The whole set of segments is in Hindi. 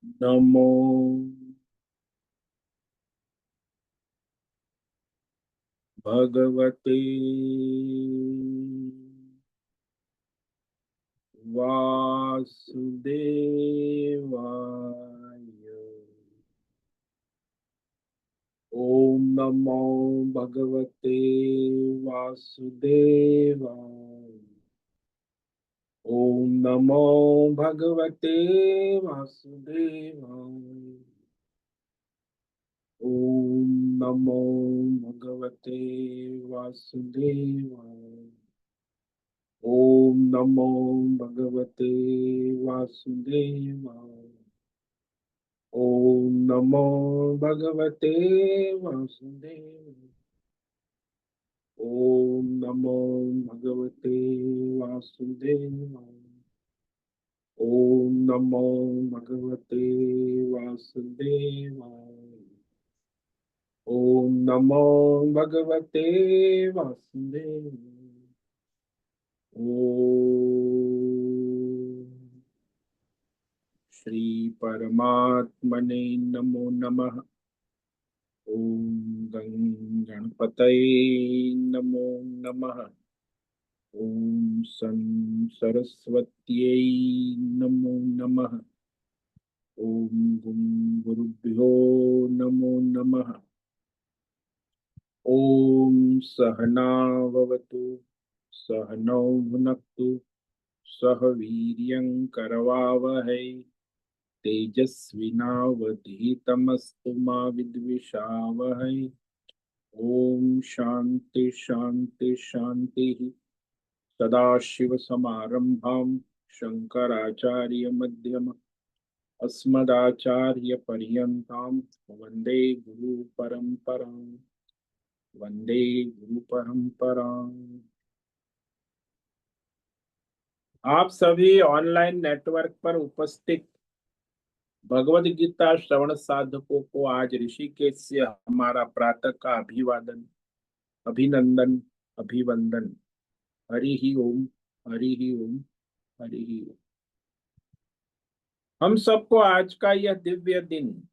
नमो भगवते वासुदेवाय। ओम नमो भगवते वासुदेवाय। ओम नमो भगवते वासुदेवाय। ओम नमो भगवते वासुदेवाय। ओम नमो भगवते वासुदेवाय। ओम नमो भगवते वासुदेवाय। ओम नमो भगवते वासुदेवाय। ओम नमो भगवते वासुदेवाय। ओम नमो भगवते वासुदेवाय। ओम श्री परमात्मने नमो नमः। ओम गणपतये नमो नमः। ओम सरस्वत्यै नमो नमः। ओम गुरुभ्यो नमो नमः। ओम सहनाववतु सहनौ भुनक्तु सह वीर्यं करवावहै तेजस्विनावधीतमस्तु मा विद्विषावहै। ओम शांति शांति शांति। सदाशिवसमारंभां शंकराचार्यमध्यमम् अस्मदाचार्यपर्यन्तां वन्दे गुरुपरम्पराम्। वन्दे गुरुपरम्पराम्। आप सभी ऑनलाइन नेटवर्क पर उपस्थित भगवद गीता श्रवण साधकों को आज ऋषिकेश से हमारा प्रातः का अभिवादन, अभिनंदन, अभिवंदन। हरि ही ओम, हरि ही ओम, हरि ही ओम। हम सबको आज का यह दिव्य दिन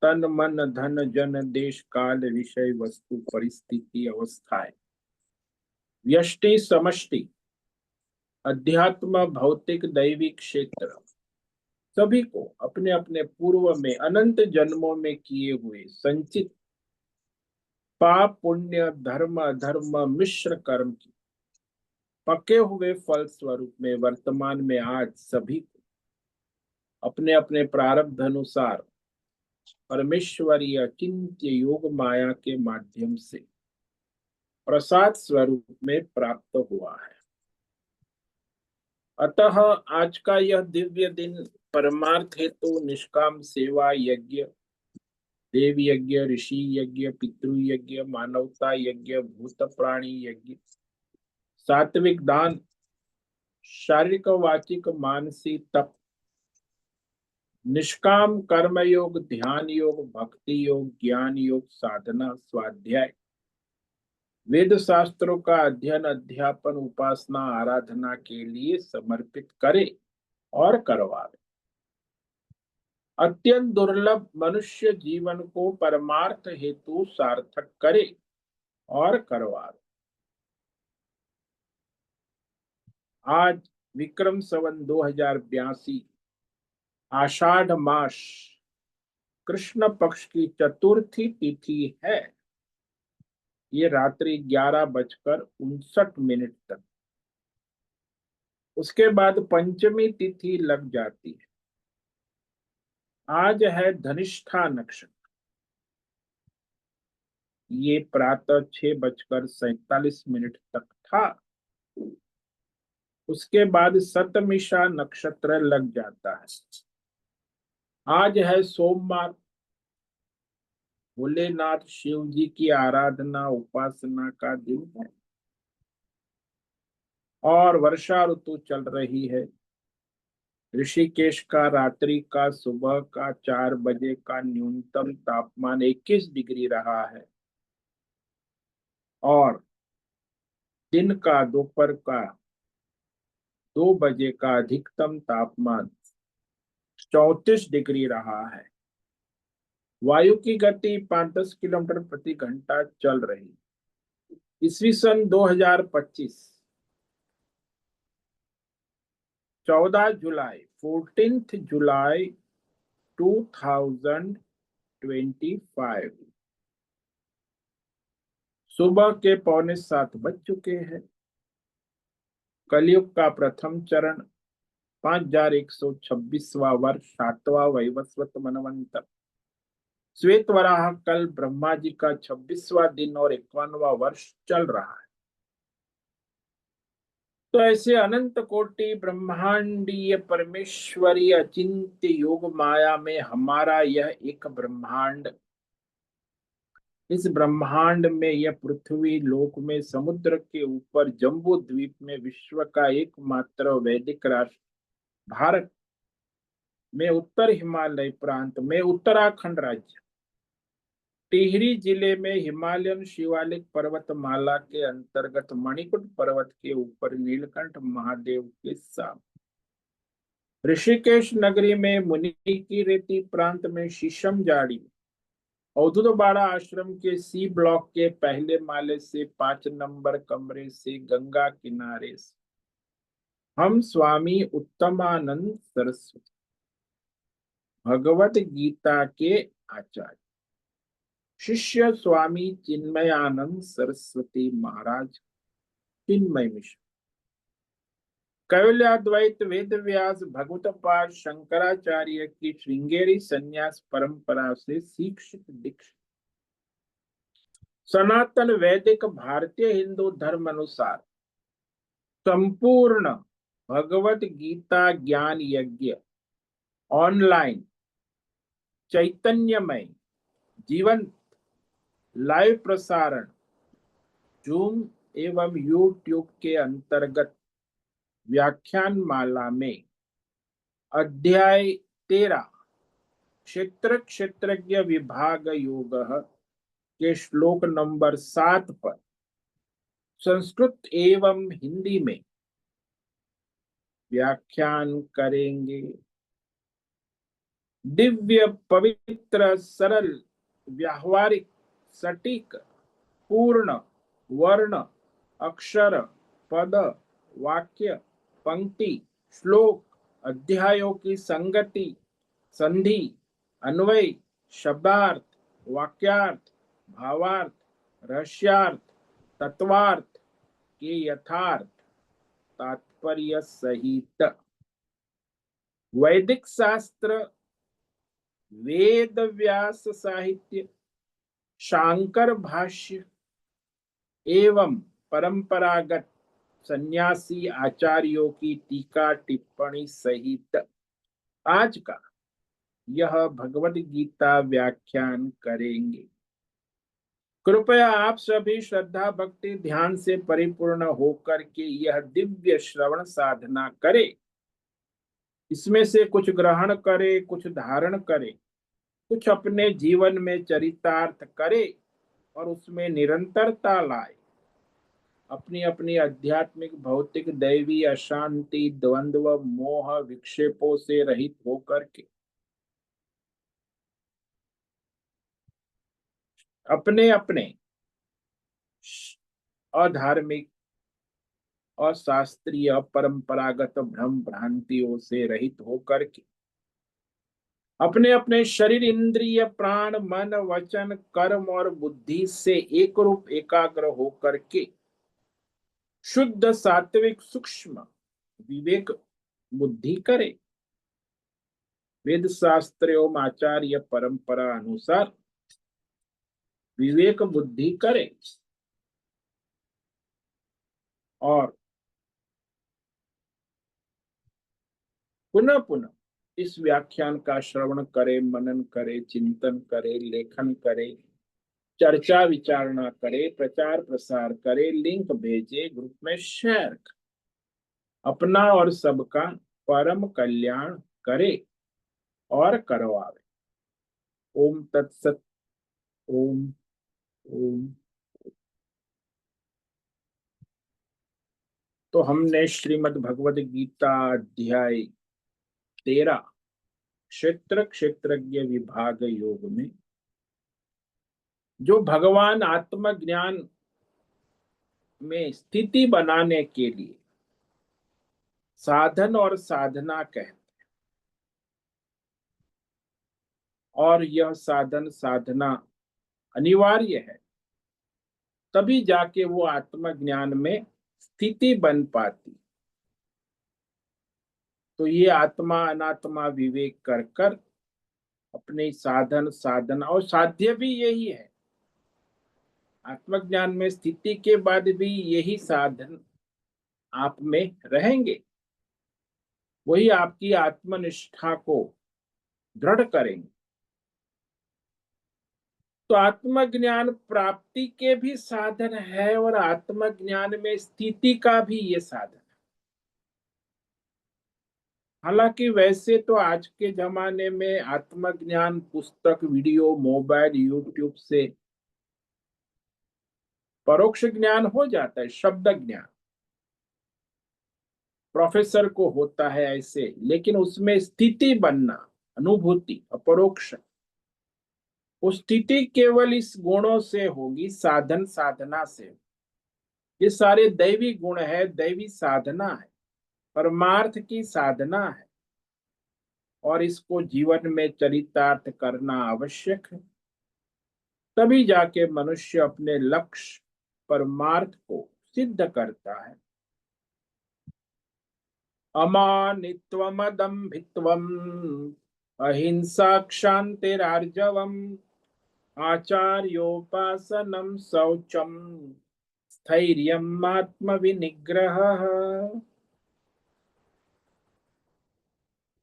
तन मन धन जन देश काल विषय वस्तु परिस्थिति अवस्थाएं व्यष्टि समष्टि अध्यात्म भौतिक दैविक क्षेत्र सभी को अपने अपने पूर्व में अनंत जन्मों में किए हुए संचित पाप पुण्य धर्म अधर्म मिश्र कर्म की पके हुए फल स्वरूप में वर्तमान में आज सभी को अपने अपने प्रारब्ध अनुसार परमेश्वरीय चिंत्य योग माया के माध्यम से प्रसाद स्वरूप में प्राप्त हुआ है। अतः आज का यह दिव्य दिन परमार्थ हेतु निष्काम सेवा यज्ञ, देव यज्ञ, ऋषि यज्ञ, पितृ यज्ञ, मानवता यज्ञ, भूत प्राणी यज्ञ, सात्विक दान, शारीरिक वाचिक मानसिक तप, निष्काम कर्म योग, ध्यान योग, भक्ति योग, ज्ञान योग, साधना, स्वाध्याय, वेद शास्त्रों का अध्ययन अध्यापन उपासना आराधना के लिए समर्पित करे और करवावे। अत्यंत दुर्लभ मनुष्य जीवन को परमार्थ हेतु सार्थक करे और करवावे। आज विक्रम संवत 2082 आषाढ़ मास कृष्ण पक्ष की चतुर्थी तिथि है। ये रात्रि 11:59 तक, उसके बाद पंचमी तिथि लग जाती है। आज है धनिष्ठा नक्षत्र। ये प्रातः 6:47 तक था। उसके बाद सतमिषा नक्षत्र लग जाता है। आज है सोमवार। भोलेनाथ शिव जी की आराधना उपासना का दिन है और वर्षा ऋतु चल रही है। ऋषिकेश का रात्रि का सुबह का 4 बजे का न्यूनतम तापमान 21 डिग्री रहा है और दिन का दोपहर का 2 बजे का अधिकतम तापमान 34 डिग्री रहा है। वायु की गति 5-10 किलोमीटर प्रति घंटा चल रही। ईस्वी सन 2025, 14 जुलाई, 14 जुलाई 2025, सुबह के 6:45 बज चुके हैं। कलयुग का प्रथम चरण, 5126वां वर्ष, 7वां वैवस्वत मनवंतर। श्वेत वराह कल ब्रह्मा जी का 26वां दिन और 51वां वर्ष चल रहा है। तो ऐसे अनंत कोटि ब्रह्मांडीय परमेश्वरी अचिंत्य योग माया में हमारा यह एक ब्रह्मांड, इस ब्रह्मांड में यह पृथ्वी लोक में समुद्र के ऊपर जम्बू द्वीप में विश्व का एकमात्र वैदिक राष्ट्र भारत में उत्तर हिमालय प्रांत में उत्तराखंड राज्य टिहरी जिले में हिमालयन शिवालिक पर्वतमाला के अंतर्गत मणिकुट पर्वत के ऊपर नीलकंठ महादेव के सामने ऋषिकेश नगरी में मुनि की रेती प्रांत में शीशम जाड़ी अवधूत बाड़ा आश्रम के सी ब्लॉक के पहले माले से 5 नंबर कमरे से गंगा किनारे से हम स्वामी उत्तमानंद सरस्वती भगवत गीता के आचार्य शिष्य स्वामी चिन्मयानंद सरस्वती महाराज चिन्मय मिश्र कैवल्याद्वैत वेद व्यास भगवत पाद शंकराचार्य की श्रृंगेरी संन्यास परंपरा से शिक्षित दीक्षित सनातन वैदिक भारतीय हिंदू धर्म अनुसार संपूर्ण भगवत गीता ज्ञान यज्ञ ऑनलाइन चैतन्यमय जीवन लाइव प्रसारण जूम एवं यूट्यूब के अंतर्गत व्याख्यान माला में अध्याय 13 क्षेत्र क्षेत्रज्ञ विभाग योग के श्लोक नंबर 7 पर संस्कृत एवं हिंदी में व्याख्यान करेंगे। दिव्य पवित्र सरल व्यावहारिक सटीक पूर्ण वर्ण अक्षर पद वाक्य पंक्ति श्लोक अध्यायों की संगति संधि अन्वय शब्दार्थ वाक्यार्थ भावार्थ रहस्यार्थ तत्वार्थ के यथार्थ तात्पर्य सहित वैदिक शास्त्र वेद व्यास साहित्य शांकर भाष्य एवं परंपरागत सन्यासी आचार्यों की टीका टिप्पणी सहित आज का यह भगवद गीता व्याख्यान करेंगे। कृपया आप सभी श्रद्धा भक्ति ध्यान से परिपूर्ण होकर के यह दिव्य श्रवण साधना करें। इसमें से कुछ ग्रहण करे, कुछ धारण करे, कुछ अपने जीवन में चरितार्थ करे और उसमें निरंतरता लाए। अपनी अपनी आध्यात्मिक भौतिक दैवी अशांति द्वंद्व मोह विक्षेपों से रहित होकर के अपने अपने अधार्मिक अशास्त्रीय परंपरागत भ्रम भ्रांतियों से रहित होकर के अपने अपने शरीर इंद्रिय प्राण मन वचन कर्म और बुद्धि से एक रूप एकाग्र होकर के शुद्ध सात्विक सूक्ष्म विवेक बुद्धि करे। वेद शास्त्र एवं आचार्य परंपरा अनुसार विवेक बुद्धि करे और पुनः पुनः इस व्याख्यान का श्रवण करे, मनन करे, चिंतन करे, लेखन करे, चर्चा विचारणा करे, प्रचार प्रसार करे, लिंक भेजे, ग्रुप में शेयर करे, अपना और सबका परम कल्याण करे और करवावे। ओम तत्सत। ओम ओम। तो हमने श्रीमद् भगवद गीता अध्याय 13 क्षेत्र क्षेत्रज्ञ विभाग योग में जो भगवान आत्मज्ञान में स्थिति बनाने के लिए साधन और साधना कहते, और यह साधन साधना अनिवार्य है, तभी जाके वो आत्मज्ञान में स्थिति बन पाती। तो ये आत्मा अनात्मा विवेक कर कर अपने साधन साधना, और साध्य भी यही है, आत्मज्ञान में स्थिति के बाद भी यही साधन आप में रहेंगे, वही आपकी आत्मनिष्ठा को दृढ़ करेंगे। तो आत्मज्ञान प्राप्ति के भी साधन है और आत्मज्ञान में स्थिति का भी ये साधन है। हालांकि वैसे तो आज के जमाने में आत्मज्ञान पुस्तक, वीडियो, मोबाइल, यूट्यूब से परोक्ष ज्ञान हो जाता है, शब्द ज्ञान प्रोफेसर को होता है ऐसे, लेकिन उसमें स्थिति बनना, अनुभूति, अपरोक्ष, वो स्थिति केवल इस गुणों से होगी, साधन साधना से। ये सारे दैवी गुण है, दैवी साधना है, परमार्थ की साधना है, और इसको जीवन में चरितार्थ करना आवश्यक है। तभी जाके मनुष्य अपने लक्ष्य परमार्थ को सिद्ध करता है। अमानित्वमदम्भित्वम् अहिंसा क्षान्तिरार्जवम् आचार्योपासनं शौचम स्थैर्यम् आत्मविनिग्रहः।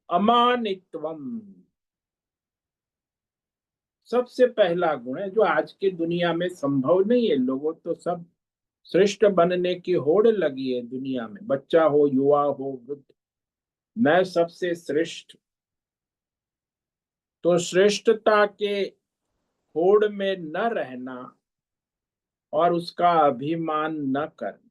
अमानित्वम सबसे पहला गुण है, जो आज की दुनिया में संभव नहीं है। लोगों तो सब श्रेष्ठ बनने की होड़ लगी है दुनिया में, बच्चा हो, युवा हो, वृद्ध, मैं सबसे श्रेष्ठ। तो श्रेष्ठता के होड़ में न रहना और उसका अभिमान न करना।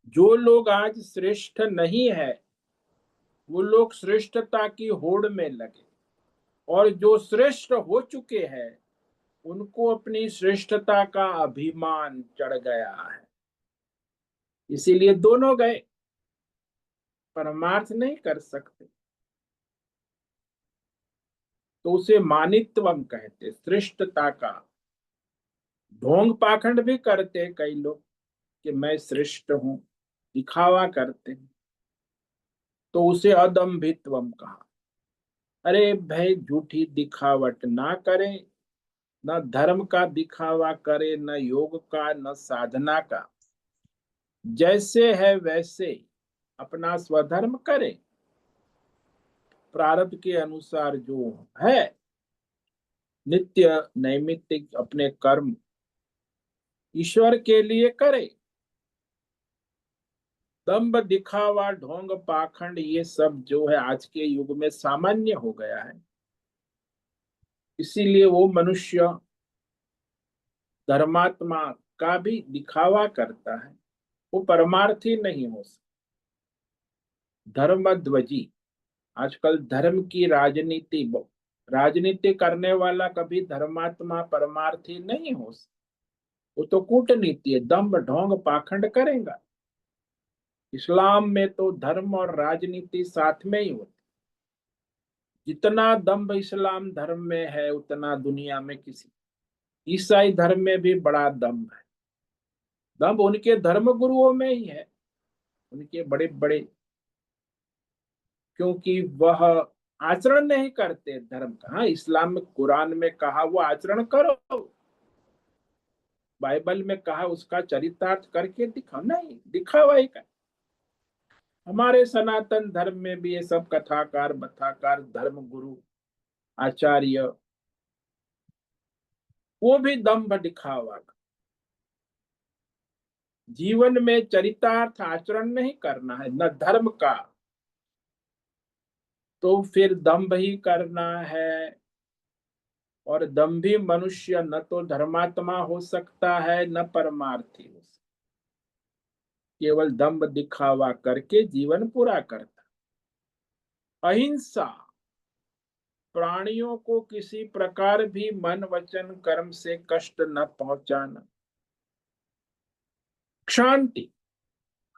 जो लोग आज श्रेष्ठ नहीं है, वो लोग श्रेष्ठता की होड़ में लगे, और जो श्रेष्ठ हो चुके हैं उनको अपनी श्रेष्ठता का अभिमान चढ़ गया है, इसीलिए दोनों गए, परमार्थ नहीं कर सकते। तो उसे मानित्वम कहते, श्रेष्ठता का। ढोंग पाखंड भी करते कई लोग कि मैं श्रेष्ठ हूं, दिखावा करते हैं, तो उसे अदम्भित्वम कहा। अरे भाई, झूठी दिखावट ना करे, न धर्म का दिखावा करे, न योग का, न साधना का। जैसे है वैसे अपना स्वधर्म करे, प्रारब्ध के अनुसार जो है नित्य नैमित्तिक अपने कर्म ईश्वर के लिए करे। दंभ, दिखावा, ढोंग, पाखंड, ये सब जो है आज के युग में सामान्य हो गया है। इसीलिए वो मनुष्य धर्मात्मा का भी दिखावा करता है, वो परमार्थी नहीं हो सकता। धर्मध्वजी, आजकल धर्म की राजनीति करने वाला कभी धर्मात्मा परमार्थी नहीं हो सकता। वो तो कूटनीति है, दंभ ढोंग पाखंड करेगा। इस्लाम में तो धर्म और राजनीति साथ में ही होती। जितना दंभ इस्लाम धर्म में है उतना दुनिया में किसी, ईसाई धर्म में भी बड़ा दंभ है। दंभ उनके धर्म गुरुओं में ही है, उनके बड़े बड़े, क्योंकि वह आचरण नहीं करते धर्म का। हाँ, इस्लाम में कुरान में कहा वो आचरण करो, बाइबल में कहा उसका चरितार्थ करके दिखाओ, नहीं दिखावा ही का। हमारे सनातन धर्म में भी ये सब कथाकार बथाकार धर्म गुरु आचार्य, वो भी दंभ दिखावा, जीवन में चरितार्थ आचरण नहीं करना है न धर्म का, तो फिर दंभ ही करना है। और दंभी मनुष्य न तो धर्मात्मा हो सकता है न परमार्थी हो सकता। केवल दम्भ दिखावा करके जीवन पूरा करता। अहिंसा, प्राणियों को किसी प्रकार भी मन वचन कर्म से कष्ट न पहुंचाना। शांति,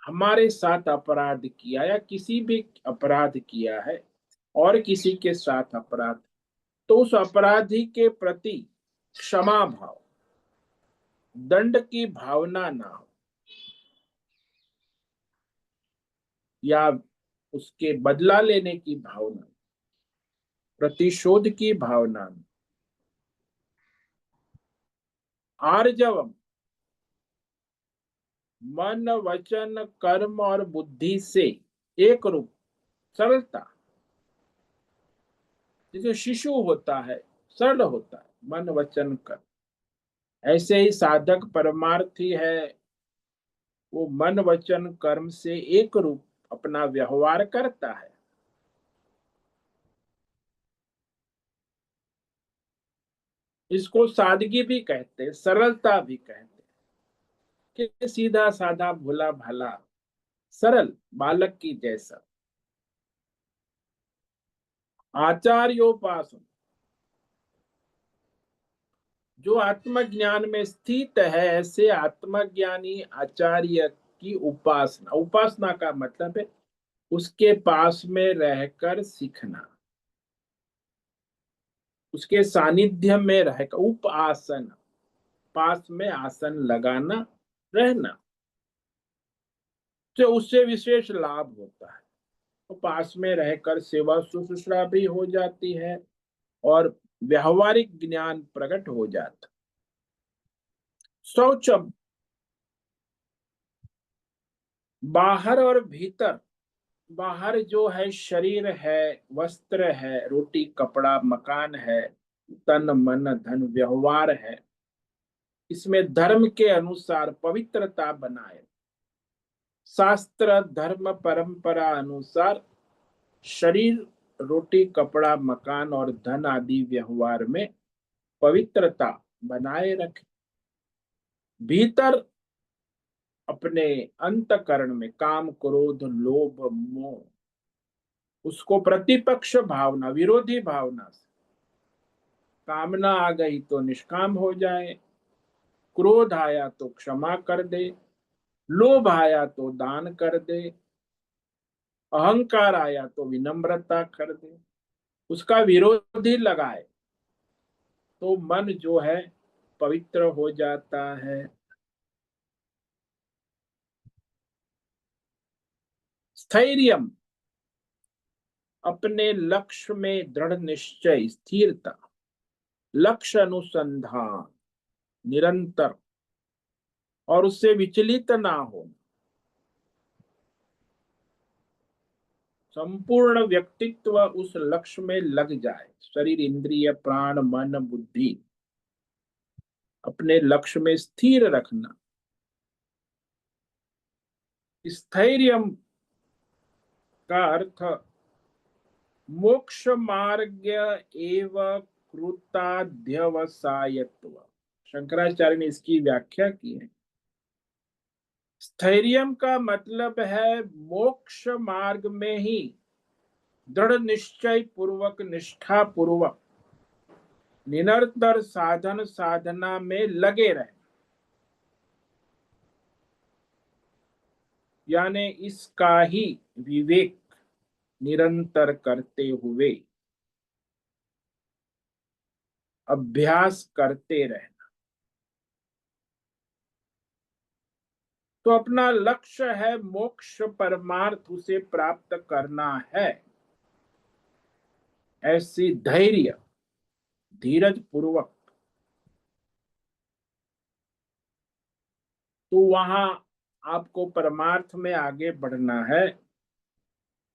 हमारे साथ अपराध किया या किसी भी अपराध किया है और किसी के साथ अपराध, तो उस अपराधी के प्रति क्षमा भाव, दंड की भावना ना हो या उसके बदला लेने की भावना, प्रतिशोध की भावना। आर्जवम, मन वचन कर्म और बुद्धि से एक रूप, सरलता, जैसे शिशु होता है, सरल होता है मन वचन कर्म, ऐसे ही साधक परमार्थी है, वो मन वचन कर्म से एक रूप अपना व्यवहार करता है। इसको सादगी भी कहते हैं, सरलता भी कहते हैं कि सीधा साधा भोला भाला सरल बालक की जैसा। आचार्योपासन, जो आत्मज्ञान में स्थित है, ऐसे आत्मज्ञानी आचार्य की उपासना। उपासना का मतलब है उसके पास में रहकर सीखना, उसके सानिध्य में रहकर। उपासन, पास में आसन लगाना, रहना, तो उससे विशेष लाभ होता है। तो पास में रहकर सेवा शुश्रूषा भी हो जाती है और व्यवहारिक ज्ञान प्रकट हो जाता। शौचम, बाहर और भीतर। बाहर जो है शरीर है, वस्त्र है, रोटी कपड़ा मकान है, तन मन धन व्यवहार है, इसमें धर्म के अनुसार पवित्रता बनाए। शास्त्र धर्म परंपरा अनुसार शरीर, रोटी कपड़ा मकान और धन आदि व्यवहार में पवित्रता बनाए रखे। भीतर अपने अंतकरण में काम क्रोध लोभ मोह, उसको प्रतिपक्ष भावना, विरोधी भावना से, कामना आ गई तो निष्काम हो जाए, क्रोध आया तो क्षमा कर दे, लोभ आया तो दान कर दे, अहंकार आया तो विनम्रता कर दे, उसका विरोधी लगाए तो मन जो है पवित्र हो जाता है। स्थैर्यम, अपने लक्ष्य में दृढ़ निश्चय, स्थिरता, लक्ष्य अनुसंधान निरंतर और उससे विचलित ना हो। संपूर्ण व्यक्तित्व उस लक्ष्य में लग जाए, शरीर इंद्रिय प्राण मन बुद्धि अपने लक्ष्य में स्थिर रखना। स्थैर्य का अर्थ मोक्ष मार्ग एव कृताध्यवसायत्व। शंकराचार्य ने इसकी व्याख्या की है। स्थैर्यम का मतलब है मोक्ष मार्ग में ही दृढ़ निश्चय पूर्वक निष्ठा पूर्वक निरंतर साधन साधना में लगे रहे, यानी इसका ही विवेक निरंतर करते हुए अभ्यास करते रहना। तो अपना लक्ष्य है मोक्ष परमार्थ, उसे प्राप्त करना है, ऐसी धैर्य धीरज पूर्वक, तो वहां आपको परमार्थ में आगे बढ़ना है,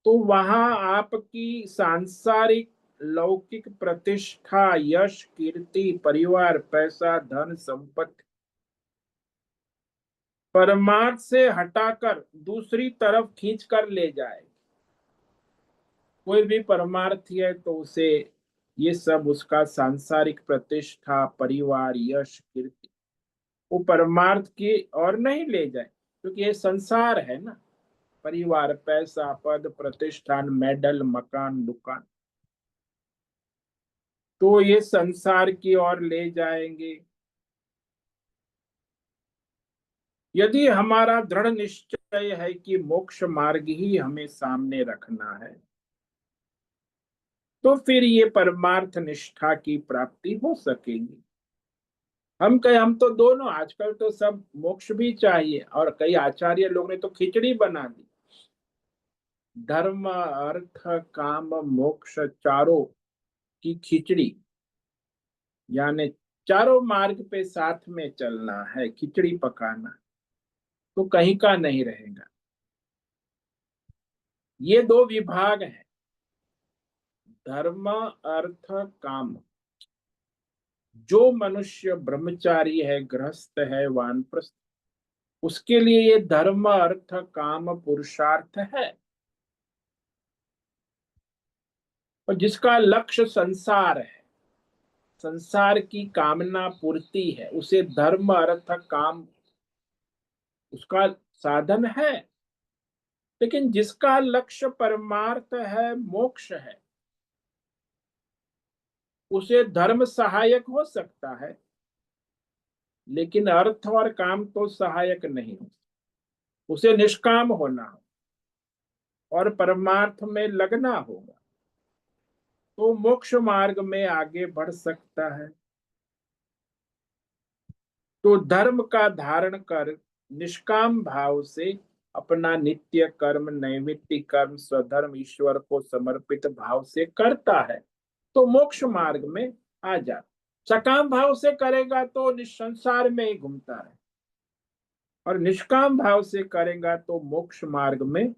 तो वहां आपकी सांसारिक लौकिक प्रतिष्ठा यश कीर्ति परिवार पैसा धन संपत्ति परमार्थ से हटाकर दूसरी तरफ खींच कर ले जाए। कोई भी परमार्थी है तो उसे ये सब, उसका सांसारिक प्रतिष्ठा परिवार यश कीर्ति, वो परमार्थ की और नहीं ले जाए, क्योंकि ये संसार है ना, परिवार, पैसा, पद, प्रतिष्ठान, मेडल, मकान, दुकान, तो ये संसार की ओर ले जाएंगे। यदि हमारा दृढ़ निश्चय है कि मोक्ष मार्ग ही हमें सामने रखना है, तो फिर ये परमार्थ निष्ठा की प्राप्ति हो सकेगी। हम कहे हम तो दोनों, आजकल तो सब मोक्ष भी चाहिए, और कई आचार्य लोग ने तो खिचड़ी बना दी, धर्म अर्थ काम मोक्ष चारों की खिचड़ी, यानी चारों मार्ग पे साथ में चलना है, खिचड़ी पकाना, तो कहीं का नहीं रहेगा। ये दो विभाग हैं, धर्म अर्थ काम। जो मनुष्य ब्रह्मचारी है, गृहस्थ है, वानप्रस्थ, उसके लिए ये धर्म अर्थ काम पुरुषार्थ है। और जिसका लक्ष्य संसार है, संसार की कामना पूर्ति है, उसे धर्म अर्थ काम उसका साधन है। लेकिन जिसका लक्ष्य परमार्थ है, मोक्ष है, उसे धर्म सहायक हो सकता है, लेकिन अर्थ और काम तो सहायक नहीं हो। उसे निष्काम होना हो और परमार्थ में लगना होगा, तो मोक्ष मार्ग में आगे बढ़ सकता है। तो धर्म का धारण कर निष्काम भाव से अपना नित्य कर्म, नैमित्तिक कर्म, स्वधर्म ईश्वर को समर्पित भाव से करता है, तो मोक्ष मार्ग में आ जाता। सकाम भाव से करेगा तो संसार में ही घूमता है, और निष्काम भाव से करेगा तो मोक्ष मार्ग में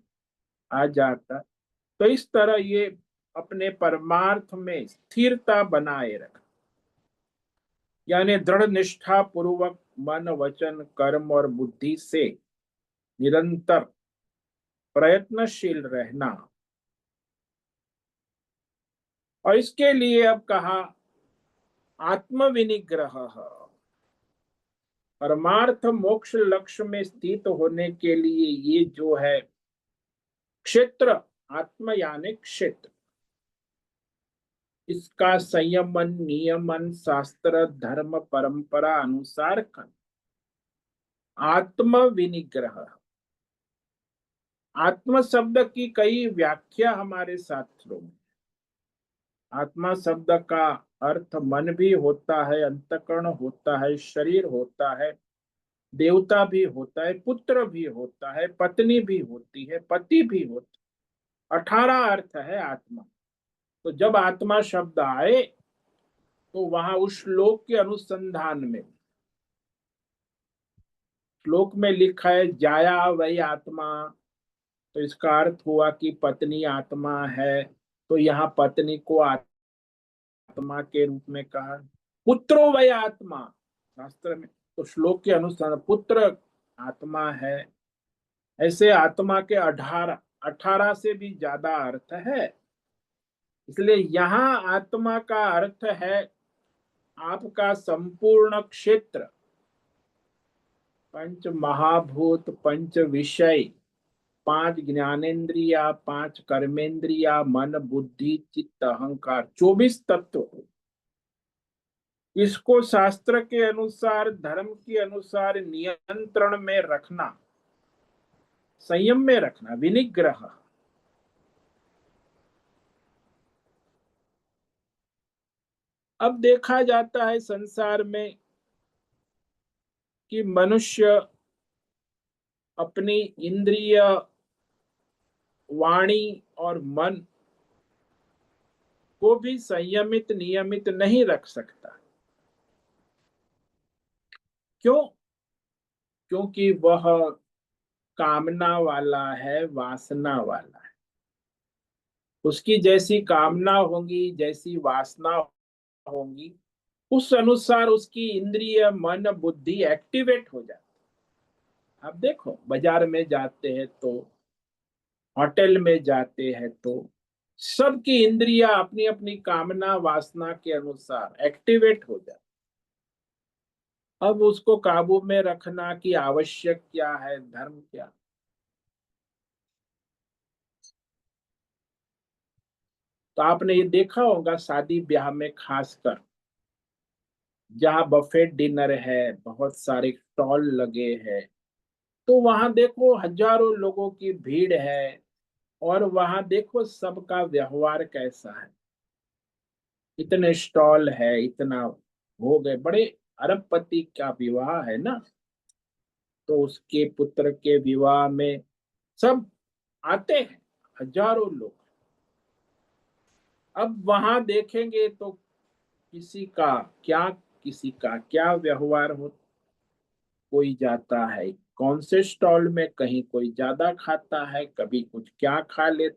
आ जाता। तो इस तरह ये अपने परमार्थ में स्थिरता बनाए रख, यानी दृढ़ निष्ठा पूर्वक मन वचन कर्म और बुद्धि से निरंतर प्रयत्नशील रहना। और इसके लिए अब कहा आत्म विनिग्रह। परमार्थ मोक्ष लक्ष्य में स्थित होने के लिए ये जो है क्षेत्र, आत्म यानी क्षेत्र, इसका संयमन नियमन शास्त्र धर्म परंपरा अनुसार कर आत्म विनिग्रह। आत्म शब्द की कई व्याख्या हमारे शास्त्रों में। आत्मा शब्द का अर्थ मन भी होता है, अंतःकरण होता है, शरीर होता है, देवता भी होता है, पुत्र भी होता है, पत्नी भी होती है, पति भी होता है। 18 अर्थ है आत्मा। तो जब आत्मा शब्द आए तो वहां उस श्लोक के अनुसंधान में, श्लोक में लिखा है जाया वही आत्मा, तो इसका अर्थ हुआ कि पत्नी आत्मा है, तो यहाँ पत्नी को आत्मा के रूप में कहा। पुत्रो वही आत्मा शास्त्र में, तो श्लोक के अनुसार पुत्र आत्मा है। ऐसे आत्मा के 18 से भी ज्यादा अर्थ है। इसलिए यहाँ आत्मा का अर्थ है आपका संपूर्ण क्षेत्र, पंच महाभूत, पंच विषय, 5 ज्ञानेन्द्रिया, 5 कर्मेंद्रिया, मन बुद्धि चित्त अहंकार, 24 तत्व। इसको शास्त्र के अनुसार, धर्म के अनुसार नियंत्रण में रखना, संयम में रखना, विनिग्रह। अब देखा जाता है संसार में कि मनुष्य अपनी इंद्रिय, वाणी और मन को भी संयमित नियमित नहीं रख सकता। क्यों? क्योंकि वह कामना वाला है, वासना वाला है। उसकी जैसी कामना होगी, जैसी वासना होंगी, उस अनुसार उसकी इंद्रिय मन बुद्धि एक्टिवेट हो जाती। आप देखो, बाजार में जाते हैं तो, होटल में जाते हैं तो, सबकी इंद्रियां अपनी अपनी कामना वासना के अनुसार एक्टिवेट हो जाती। अब उसको काबू में रखना कि आवश्यक क्या है, धर्म क्या। तो आपने ये देखा होगा शादी ब्याह में खासकर, जहाँ बफेट डिनर है, बहुत सारे स्टॉल लगे हैं, तो वहां देखो हजारों लोगों की भीड़ है, और वहां देखो सबका व्यवहार कैसा है। इतने स्टॉल है, इतना हो गए बड़े। अरबपति का विवाह है ना, तो उसके पुत्र के विवाह में सब आते हैं, हजारों लोग। अब वहां देखेंगे तो किसी का क्या, किसी का क्या व्यवहार हो। कोई जाता है कौन से स्टॉल में, कहीं कोई ज्यादा खाता है, कभी कुछ क्या खा ले।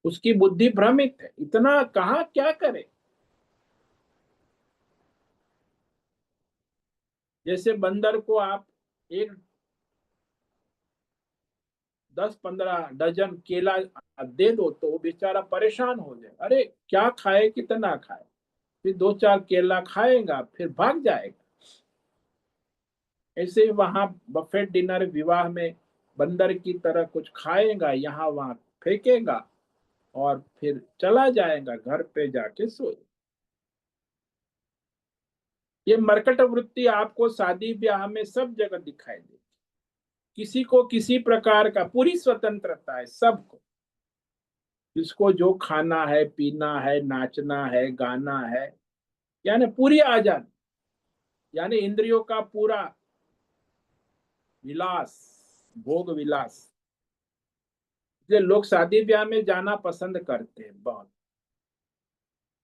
उसकी बुद्धि भ्रमित है, इतना कहाँ क्या करे। जैसे बंदर को आप एक 10-15 डजन केला दे दो तो वो बेचारा परेशान हो जाए, अरे क्या खाए कितना खाए। फिर 2-4 केला खाएगा फिर भाग जाएगा। ऐसे ही वहां बफेट डिनर विवाह में बंदर की तरह कुछ खाएगा, यहाँ वहां फेंकेगा और फिर चला जाएगा घर पे जाके सोए। ये मरकट वृत्ति आपको शादी ब्याह में सब जगह दिखाई दे। किसी को किसी प्रकार का पूरी स्वतंत्रता है सबको, जिसको जो खाना है पीना है नाचना है गाना है, यानी पूरी आजादी, यानी इंद्रियों का पूरा विलास, भोग विलास। इसलिए लोग शादी ब्याह में जाना पसंद करते हैं बहुत,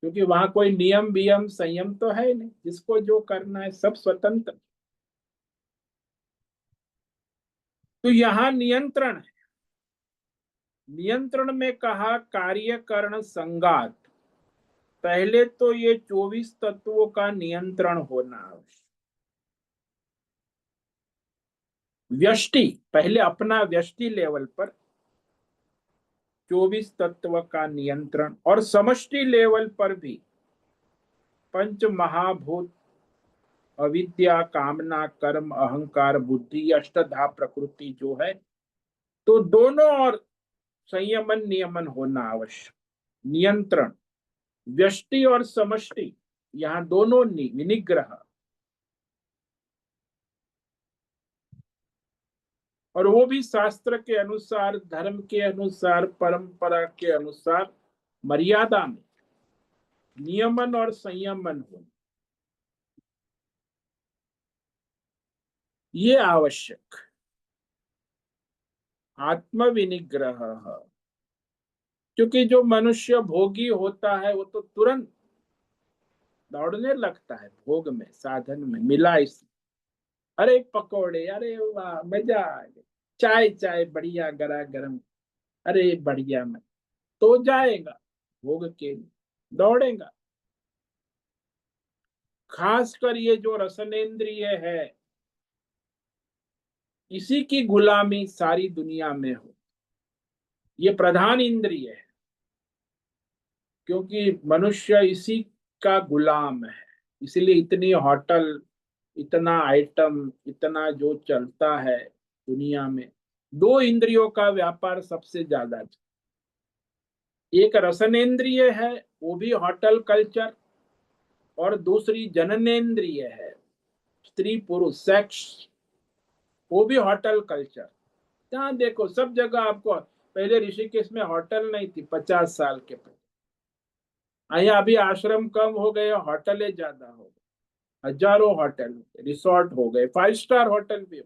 क्योंकि वहां कोई नियम वियम संयम तो है नहीं, जिसको जो करना है सब स्वतंत्र। तो यहाँ नियंत्रण है। नियंत्रण में कहा कार्यकरण संगात। पहले तो ये 24 तत्वों का नियंत्रण होना आवश्यक। व्यष्टि, पहले अपना व्यष्टि लेवल पर 24 तत्व का नियंत्रण, और समष्टि लेवल पर भी पंच महाभूत, अविद्या कामना कर्म अहंकार बुद्धि अष्टधा प्रकृति जो है, तो दोनों और संयमन नियमन होना आवश्यक। नियंत्रण व्यष्टि और समष्टि, यहाँ दोनों निग्रह, और वो भी शास्त्र के अनुसार, धर्म के अनुसार, परंपरा के अनुसार, मर्यादा में नियमन और संयमन हो, ये आवश्यक। आत्म विनिग्रह, क्योंकि जो मनुष्य भोगी होता है वो तो तुरंत दौड़ने लगता है भोग में, साधन में मिला इस, अरे पकोड़े, अरे वाह मजा आ गया, चाय चाय बढ़िया गरा गरम, अरे बढ़िया में, तो जाएगा भोग के लिए, दौड़ेगा। खासकर ये जो रसनेन्द्रिय है, इसी की गुलामी सारी दुनिया में हो, ये प्रधान इंद्रिय है, क्योंकि मनुष्य इसी का गुलाम है। इसलिए इतनी होटल, इतना आइटम, इतना जो चलता है दुनिया में। दो इंद्रियों का व्यापार सबसे ज्यादा है। एक रसनेन्द्रिय है, वो भी होटल कल्चर, और दूसरी जननेन्द्रिय है, स्त्री पुरुष सेक्स, वो भी होटल कल्चर। जहाँ देखो सब जगह आपको, पहले ऋषिकेश में होटल नहीं थी 50 साल के पहले, यहाँ अभी आश्रम कम हो गए, होटलें ज्यादा हो गए, हजारों होटल, रिसोर्ट हो गए, 5 स्टार होटल भी हो।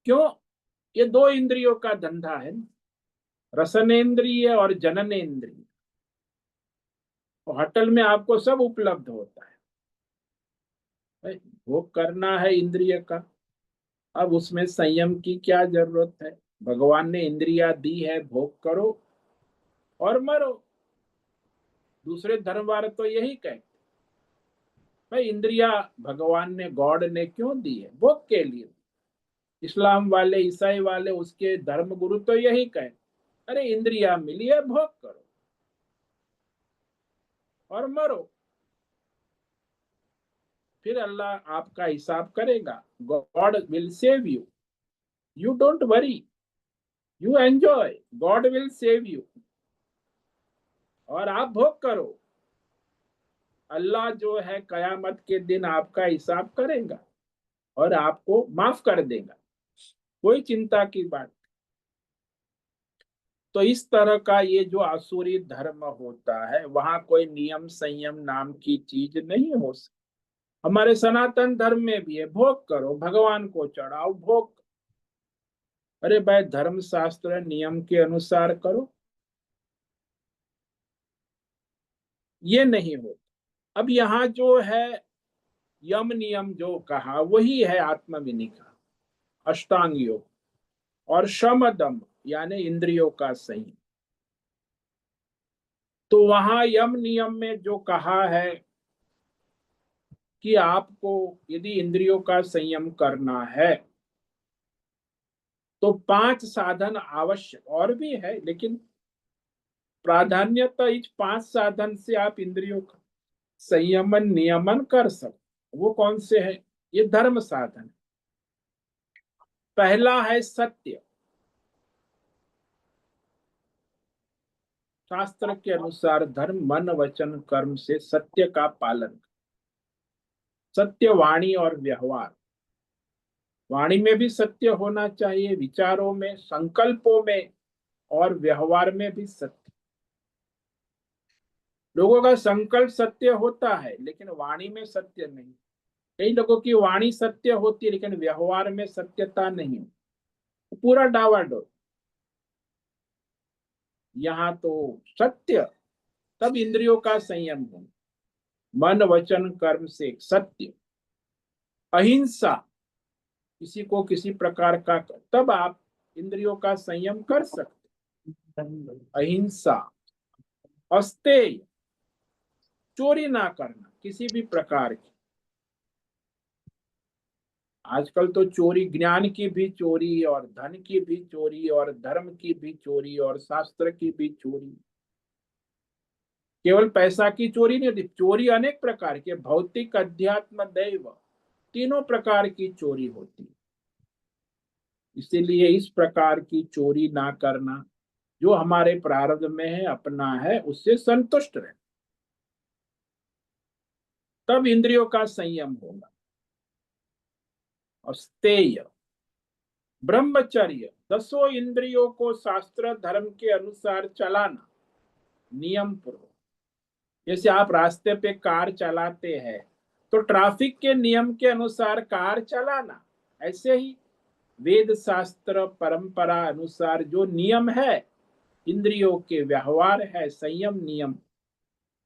क्यों? ये दो इंद्रियों का धंधा है ना, रसनेन्द्रिय और जननेन्द्रिय। होटल में आपको सब उपलब्ध होता है भाई, भोग करना है इंद्रिय का। अब उसमें संयम की क्या जरूरत है? भगवान ने इंद्रिया दी है, भोग करो और मरो। दूसरे धर्म वाले तो यही कहते भाई, इंद्रिया भगवान ने, गॉड ने क्यों दी है? भोग के लिए। इस्लाम वाले, ईसाई वाले, उसके धर्म गुरु तो यही कहते, अरे इंद्रिया मिली है, भोग करो और मरो। फिर अल्लाह आपका हिसाब करेगा। God will save you, you don't worry, you enjoy, God will save you. और आप भोग करो, अल्लाह जो है कयामत के दिन आपका हिसाब करेगा और आपको माफ कर देगा, कोई चिंता की बात। तो इस तरह का ये जो आसुरी धर्म होता है, वहां कोई नियम संयम नाम की चीज नहीं हो सकती। हमारे सनातन धर्म में भी है, भोग करो, भगवान को चढ़ाओ, भोग। अरे भाई, धर्म शास्त्र नियम के अनुसार करो, ये नहीं हो। अब यहाँ जो है यम नियम जो कहा, वही है आत्मविनी का अष्टांग योग। और शम दम यानी इंद्रियों का संयम। तो वहां यम नियम में जो कहा है कि आपको यदि इंद्रियों का संयम करना है तो 5 साधन आवश्यक और भी है, लेकिन प्राधान्यतः इस 5 साधन से आप इंद्रियों का संयमन नियमन कर सकते। वो कौन से है? ये धर्म साधन। पहला है सत्य। शास्त्र के अनुसार धर्म मन वचन कर्म से सत्य का पालन। सत्य वाणी और व्यवहार। वाणी में भी सत्य होना चाहिए, विचारों में, संकल्पों में, और व्यवहार में भी सत्य। लोगों का संकल्प सत्य होता है लेकिन वाणी में सत्य नहीं। कई लोगों की वाणी सत्य होती है लेकिन व्यवहार में सत्यता नहीं, पूरा डावाडोल। यहाँ तो सत्य, तब इंद्रियों का संयम हो। मन वचन कर्म से सत्य। अहिंसा, किसी को किसी प्रकार का, तब आप इंद्रियों का संयम कर सकते। अहिंसा। अस्तेय, चोरी ना करना किसी भी प्रकार की। आजकल तो चोरी, ज्ञान की भी चोरी और धन की भी चोरी और धर्म की भी चोरी और शास्त्र की भी चोरी। केवल पैसा की चोरी नहीं होती, चोरी अनेक प्रकार के, भौतिक अध्यात्म दैव, तीनों प्रकार की चोरी होती। इसीलिए इस प्रकार की चोरी ना करना, जो हमारे प्रारब्ध में है अपना है उससे संतुष्ट रहे, तब इंद्रियों का संयम होगा। और स्तेय, ब्रह्मचर्य, 10 इंद्रियों को शास्त्र धर्म के अनुसार चलाना, नियम पूर्वक। जैसे आप रास्ते पे कार चलाते हैं तो ट्रैफिक के नियम के अनुसार कार चलाना, ऐसे ही वेद शास्त्र परंपरा अनुसार जो नियम है, इंद्रियों के व्यवहार है, संयम नियम,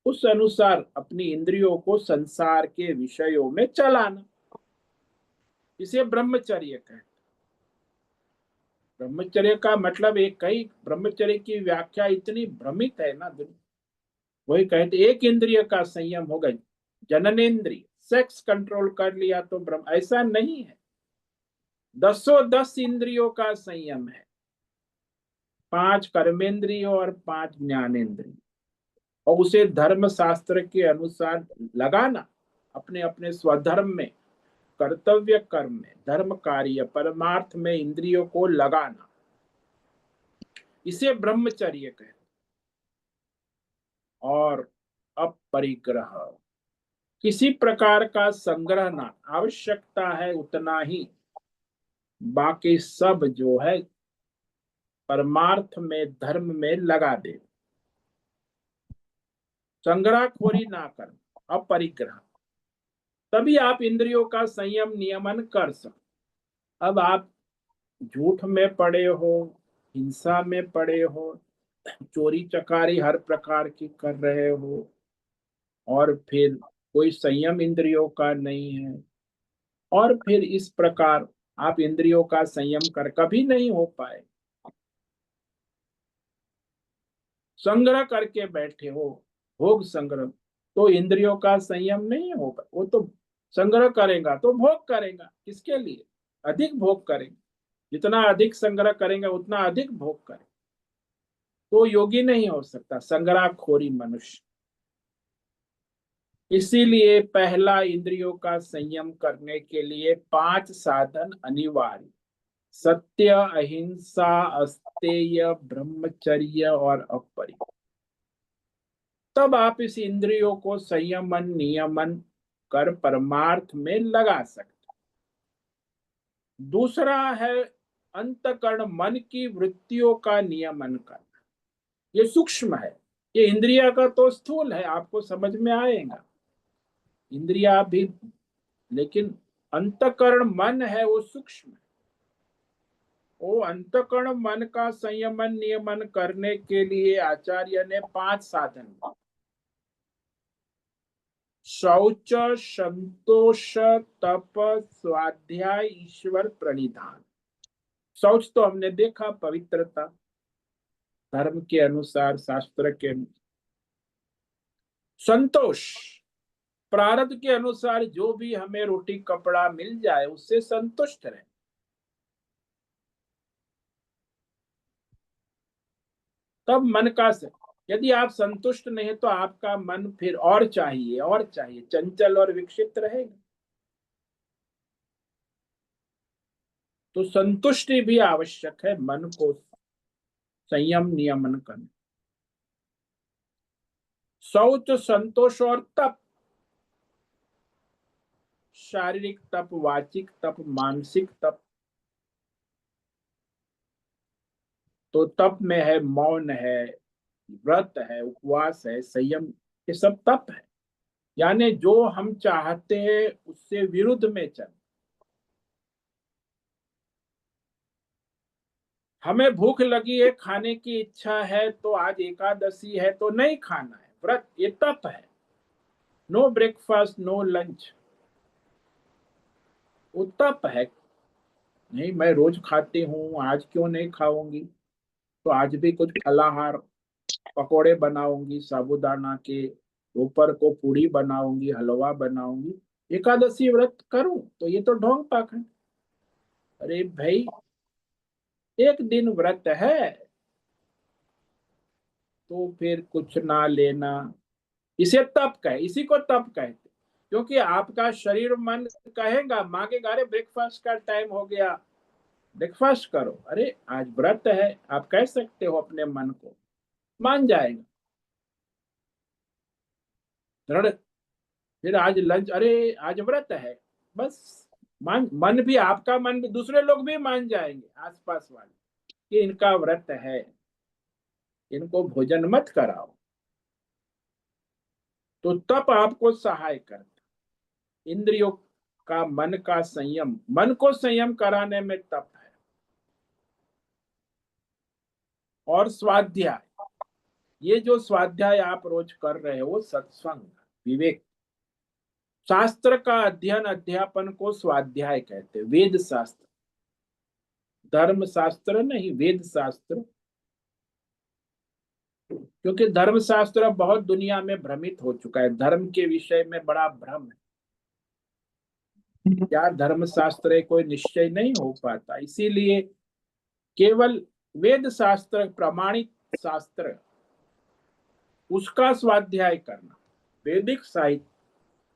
उस अनुसार अपनी इंद्रियों को संसार के विषयों में चलाना, इसे ब्रह्मचर्य कहते हैं। ब्रह्मचर्य का मतलब एक, कई ब्रह्मचर्य की व्याख्या इतनी भ्रमित है ना दुनिया। वही कहते एक इंद्रिय का संयम होगा, जननेन्द्रिय, सेक्स कंट्रोल कर लिया तो ब्रह्म, ऐसा नहीं है। 10 इंद्रियों का संयम है, 5 कर्मेंद्रिय और 5 ज्ञानेन्द्रिय, और उसे धर्म शास्त्र के अनुसार लगाना, अपने अपने स्वधर्म में, कर्तव्य कर्म में, धर्म कार्य परमार्थ में इंद्रियों को लगाना, इसे ब्रह्मचर्य कहते। और अपरिग्रह, किसी प्रकार का संग्रह ना, आवश्यकता है उतना ही, बाकी सब जो है परमार्थ में धर्म में लगा दे। संग्रहखोरी ना कर, अपरिग्रह, तभी आप इंद्रियों का संयम नियमन कर सकते। अब आप झूठ में पड़े हो, हिंसा में पड़े हो, चोरी चकारी हर प्रकार की कर रहे हो, और फिर कोई संयम इंद्रियों का नहीं है, और फिर इस प्रकार आप इंद्रियों का संयम कर कभी नहीं हो पाए। संग्रह करके बैठे हो, भोग संग्रह, तो इंद्रियों का संयम नहीं होगा। वो तो संग्रह करेगा तो भोग करेगा, किसके लिए? अधिक भोग करेगा, जितना अधिक संग्रह करेंगे उतना अधिक भोग करेगा। तो योगी नहीं हो सकता संग्रहखोरी मनुष्य। इसीलिए पहला इंद्रियों का संयम करने के लिए 5 साधन अनिवार्य: सत्य, अहिंसा, अस्तेय, ब्रह्मचर्य और अपरिग्रह। तब आप इस इंद्रियों को संयमन नियमन कर परमार्थ में लगा सकते। दूसरा है अंतकरण, मन की वृत्तियों का नियमन करना। ये सूक्ष्म है। ये इंद्रिया का तो स्थूल है, आपको समझ में आएगा, इंद्रिया भी, लेकिन अंतकरण मन है वो सूक्ष्म है। वो अंतकरण मन का संयमन नियमन करने के लिए आचार्य ने 5 साधन: शौच, संतोष, तप, स्वाध्याय, ईश्वर प्रणिधान। शौच तो हमने देखा, पवित्रता, धर्म के अनुसार, शास्त्र के अनुसार। संतोष, प्रारब्ध के अनुसार जो भी हमें रोटी कपड़ा मिल जाए उससे संतुष्ट रहे। तब मन का से, यदि आप संतुष्ट नहीं तो आपका मन फिर और चाहिए, चंचल और विक्षिप्त रहेगा। तो संतुष्टि भी आवश्यक है, मन को संयम नियमन करना। शौच, संतोष और तप, शारीरिक तप, वाचिक तप, मानसिक तप। तो तप में है मौन है, व्रत है, उपवास है, संयम, ये सब तप है। यानी जो हम चाहते हैं उससे विरुद्ध में चल। हमें भूख लगी है, खाने की इच्छा है, तो आज एकादशी है तो नहीं खाना है, व्रत, ये तप है। नो ब्रेकफास्ट, नो लंच, वो तप है। नहीं, मैं रोज खाती हूँ, आज क्यों नहीं खाऊंगी, तो आज भी कुछ फलाहार, पकोड़े बनाऊंगी साबूदाना के, ऊपर को पूड़ी बनाऊंगी, हलवा बनाऊंगी, एकादशी व्रत करूं, तो ये तो ढोंग पाखंड। अरे भाई, एक दिन व्रत है तो फिर कुछ ना लेना, इसे तप कहे, इसी को तप कहते। क्योंकि आपका शरीर मन कहेगा, मांगेगा, अरे ब्रेकफास्ट का टाइम हो गया, ब्रेकफास्ट करो। अरे आज व्रत है, आप कह सकते हो अपने मन को, मान जाएगा दृढ़। फिर आज लंच, अरे आज व्रत है, बस मान, मन भी, आपका मन भी, दूसरे लोग भी मान जाएंगे आसपास वाले कि इनका व्रत है, इनको भोजन मत कराओ। तो तप आपको सहाय करता, इंद्रियों का, मन का संयम, मन को संयम कराने में तप है। और स्वाध्याय, ये जो स्वाध्याय आप रोज कर रहे हो, सत्संग, विवेक, शास्त्र का अध्ययन अध्यापन को स्वाध्याय कहते, वेद शास्त्र, धर्म शास्त्र नहीं, वेद शास्त्र। क्योंकि धर्म शास्त्र बहुत दुनिया में भ्रमित हो चुका है, धर्म के विषय में बड़ा भ्रम है, क्या धर्म शास्त्र है, कोई निश्चय नहीं हो पाता। इसीलिए केवल वेद शास्त्र, प्रमाणित शास्त्र, उसका स्वाध्याय करना, वैदिक साहित्य,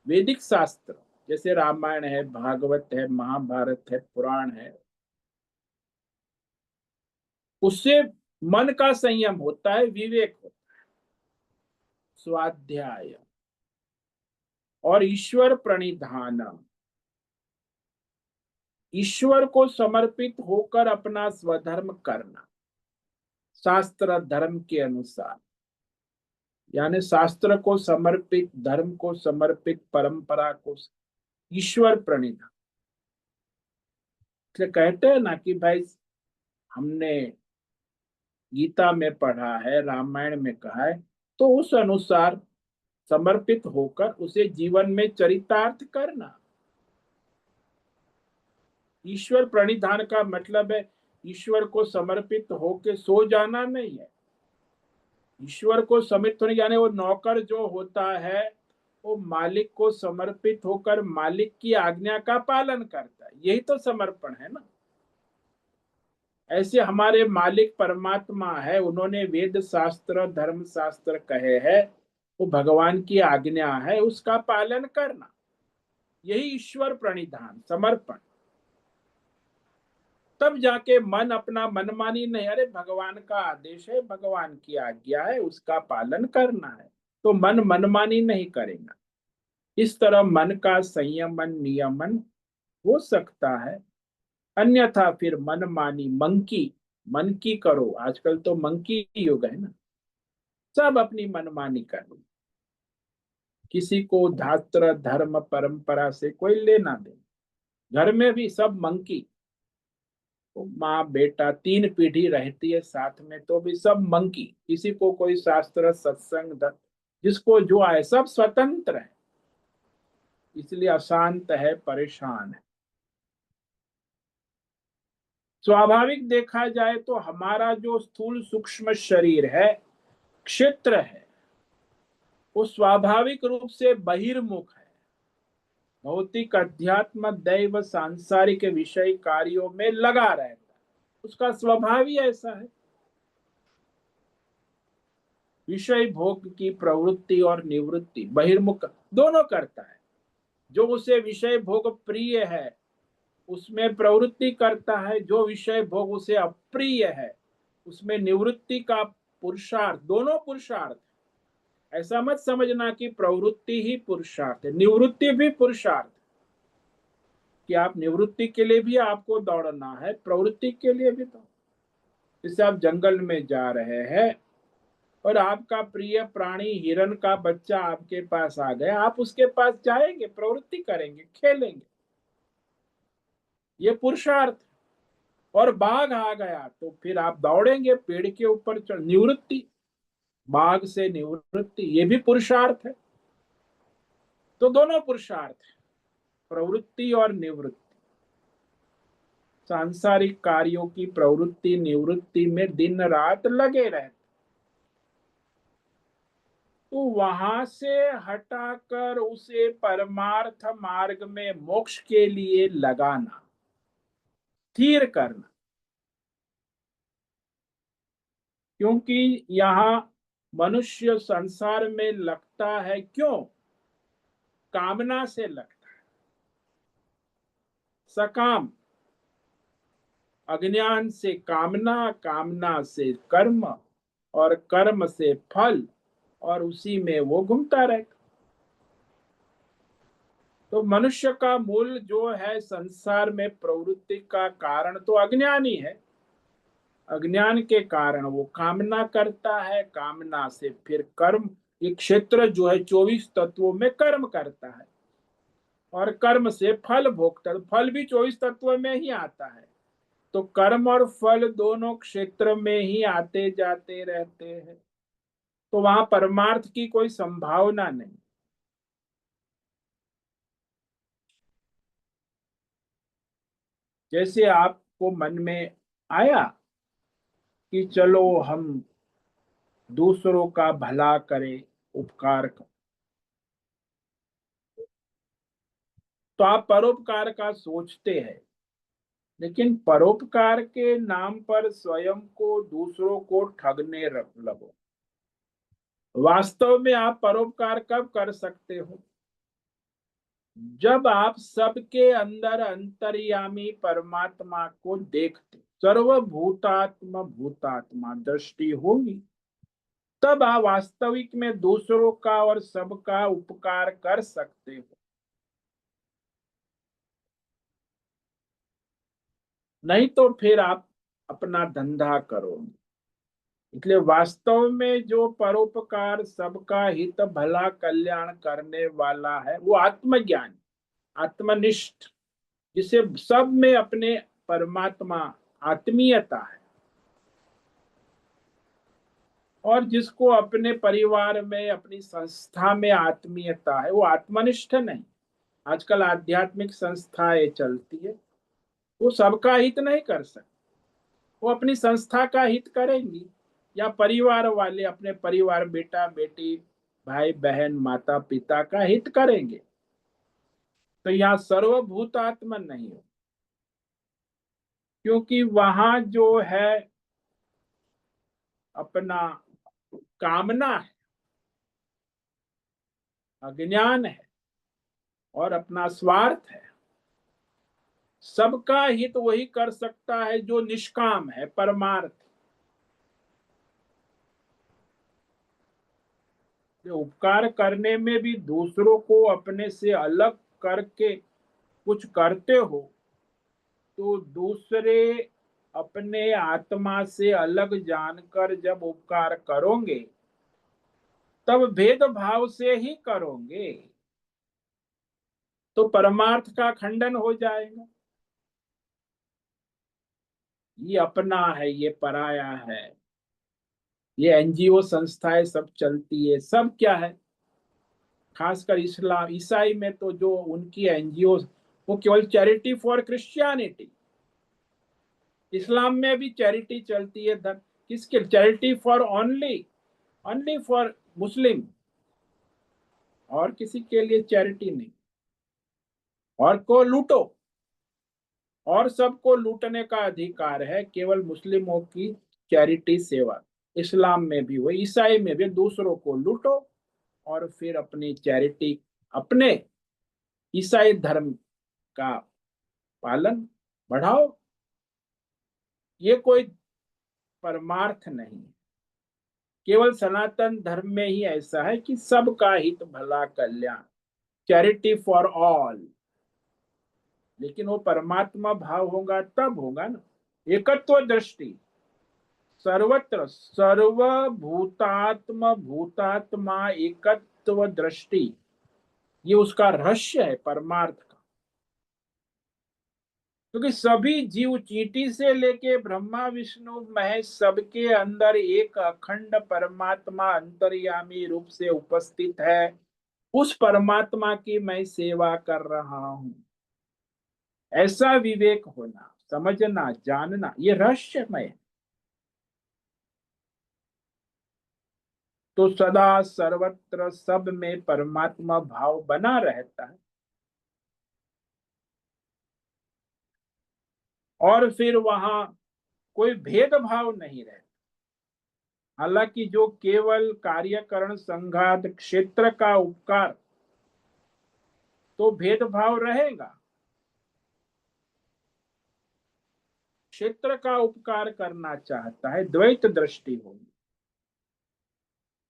वैदिक शास्त्र, जैसे रामायण है, भागवत है, महाभारत है, पुराण है, उससे मन का संयम होता है, विवेक होता है, स्वाध्याय। और ईश्वर प्रणिधान, ईश्वर को समर्पित होकर अपना स्वधर्म करना, शास्त्र धर्म के अनुसार। यानी शास्त्र को समर्पित, धर्म को समर्पित, परंपरा को, ईश्वर प्रणिधान। इसलिए कहते हैं ना कि भाई, हमने गीता में पढ़ा है, रामायण में कहा है, तो उस अनुसार समर्पित होकर उसे जीवन में चरितार्थ करना। ईश्वर प्रणिधान का मतलब है ईश्वर को समर्पित होके सो जाना नहीं है। ईश्वर को समर्पित होने, यानी वो नौकर जो होता है वो मालिक को समर्पित होकर मालिक की आज्ञा का पालन करता है, यही तो समर्पण है ना। ऐसे हमारे मालिक परमात्मा है, उन्होंने वेद शास्त्र धर्म शास्त्र कहे हैं वो भगवान की आज्ञा है, उसका पालन करना, यही ईश्वर प्रणिधान समर्पण। तब जाके मन अपना मनमानी नहीं, अरे भगवान का आदेश है, भगवान की आज्ञा है, उसका पालन करना है, तो मन मनमानी नहीं करेगा। इस तरह मन का संयमन नियमन हो सकता है। अन्यथा फिर मनमानी मंकी, मन की करो, आजकल तो मंकी युग है ना, सब अपनी मनमानी करो, किसी को धात्र धर्म परंपरा से कोई लेना दे। घर में भी सब मंकी, तो माँ बेटा 3 पीढ़ी रहती है साथ में, तो भी सब मंकी, किसी को कोई शास्त्र सत्संग जिसको जो आए, सब स्वतंत्र है, इसलिए अशांत है, परेशान है। स्वाभाविक देखा जाए तो हमारा जो स्थूल सूक्ष्म शरीर है, क्षेत्र है, वो स्वाभाविक रूप से बहिर्मुख है, भौतिक अध्यात्म दैव सांसारिक विषय कार्यों में लगा रहता है, उसका स्वभाव ही ऐसा है। विषय भोग की प्रवृत्ति और निवृत्ति बहिर्मुख दोनों करता है। जो उसे विषय भोग प्रिय है उसमें प्रवृत्ति करता है, जो विषय भोग उसे अप्रिय है उसमें निवृत्ति का पुरुषार्थ, दोनों पुरुषार्थ। ऐसा मत समझना कि प्रवृत्ति ही पुरुषार्थ है, निवृत्ति भी पुरुषार्थ, कि आप निवृत्ति के लिए भी आपको दौड़ना है, प्रवृत्ति के लिए भी। तो जैसे आप जंगल में जा रहे हैं और आपका प्रिय प्राणी हिरण का बच्चा आपके पास आ गया, आप उसके पास जाएंगे, प्रवृत्ति करेंगे, खेलेंगे, ये पुरुषार्थ। और बाघ आ गया तो फिर आप दौड़ेंगे, पेड़ के ऊपर चढ़, निवृत्ति, बाघ से निवृत्ति, ये भी पुरुषार्थ है। तो दोनों पुरुषार्थ है, प्रवृत्ति और निवृत्ति। सांसारिक कार्यों की प्रवृत्ति निवृत्ति में दिन रात लगे रहते, तो वहां से हटाकर उसे परमार्थ मार्ग में मोक्ष के लिए लगाना, स्थिर करना। क्योंकि यहाँ मनुष्य संसार में लगता है, क्यों? कामना से लगता है, सकाम, अज्ञान से कामना, कामना से कर्म, और कर्म से फल, और उसी में वो घूमता रहता। तो मनुष्य का मूल जो है संसार में प्रवृत्ति का कारण तो अज्ञान ही है। अज्ञान के कारण वो कामना करता है, कामना से फिर कर्म, ये क्षेत्र जो है 24 तत्वों में कर्म करता है, और कर्म से फल भोगता है, फल भी 24 तत्वों में ही आता है। तो कर्म और फल दोनों क्षेत्र में ही आते जाते रहते हैं, तो वहां परमार्थ की कोई संभावना नहीं। जैसे आपको मन में आया कि चलो हम दूसरों का भला करें, उपकार करें, तो आप परोपकार का सोचते हैं, लेकिन परोपकार के नाम पर स्वयं को दूसरों को ठगने लगो। वास्तव में आप परोपकार कब कर सकते हो? जब आप सबके अंदर अंतर्यामी परमात्मा को देखते, सर्वभूतात्म भूतात्मा दृष्टि होगी, तब आप वास्तविक में दूसरों का और सबका उपकार कर सकते हो। नहीं तो फिर आप अपना धंधा करोगे। इसलिए वास्तव में जो परोपकार, सबका हित भला कल्याण करने वाला है, वो आत्मज्ञान, आत्मनिष्ठ, जिसे सब में अपने परमात्मा आत्मीयता है, और जिसको अपने परिवार में, अपनी संस्था में आत्मीयता है, वो आत्मनिष्ठ नहीं। आजकल आध्यात्मिक संस्थाएं चलती है, वो सबका हित नहीं कर सकती, वो अपनी संस्था का हित करेंगी, या परिवार वाले अपने परिवार, बेटा बेटी, भाई बहन, माता पिता का हित करेंगे। तो यहाँ सर्वभूतात्मा नहीं हो, क्योंकि वहां जो है अपना कामना है, अज्ञान है और अपना स्वार्थ है। सबका हित वही कर सकता है जो निष्काम है, परमार्थ। उपकार करने में भी दूसरों को अपने से अलग करके कुछ करते हो तो दूसरे अपने आत्मा से अलग जानकर जब उपकार करोगे तब भेदभाव से ही करोगे, तो परमार्थ का खंडन हो जाएगा। ये अपना है, ये पराया है, ये एनजीओ संस्थाएं सब चलती है, सब क्या है, खासकर इस्लाम ईसाई में तो जो उनकी एनजीओ वो केवल चैरिटी फॉर क्रिश्चियनिटी। इस्लाम में भी चैरिटी चलती है, धन किसके, charity for only, only for Muslim, और किसी के लिए चैरिटी नहीं। और को लूटो, और सबको लूटने का अधिकार है, केवल मुस्लिमों की चैरिटी सेवा। इस्लाम में भी वो, ईसाई में भी दूसरों को लूटो और फिर अपनी चैरिटी, अपने ईसाई धर्म का पालन बढ़ाओ। ये कोई परमार्थ नहीं है। केवल सनातन धर्म में ही ऐसा है कि सबका हित भला कल्याण, चैरिटी फॉर ऑल। लेकिन वो परमात्मा भाव होगा तब होगा ना। एकत्व दृष्टि, सर्वत्र सर्वभूतात्म भूतात्मा एकत्व दृष्टि, ये उसका रहस्य है परमार्थ का। क्योंकि सभी जीव चींटी से लेके ब्रह्मा विष्णु महेश सबके अंदर एक अखंड परमात्मा अंतर्यामी रूप से उपस्थित है। उस परमात्मा की मैं सेवा कर रहा हूं, ऐसा विवेक होना, समझना, जानना, ये रहस्यमय है। तो सदा सर्वत्र सब में परमात्मा भाव बना रहता है। और फिर वहां कोई भेदभाव नहीं रहता। हालांकि जो केवल कार्यकरण संघात क्षेत्र का उपकार, तो भेदभाव रहेगा। क्षेत्र का उपकार करना चाहता है, द्वैत दृष्टि होगी,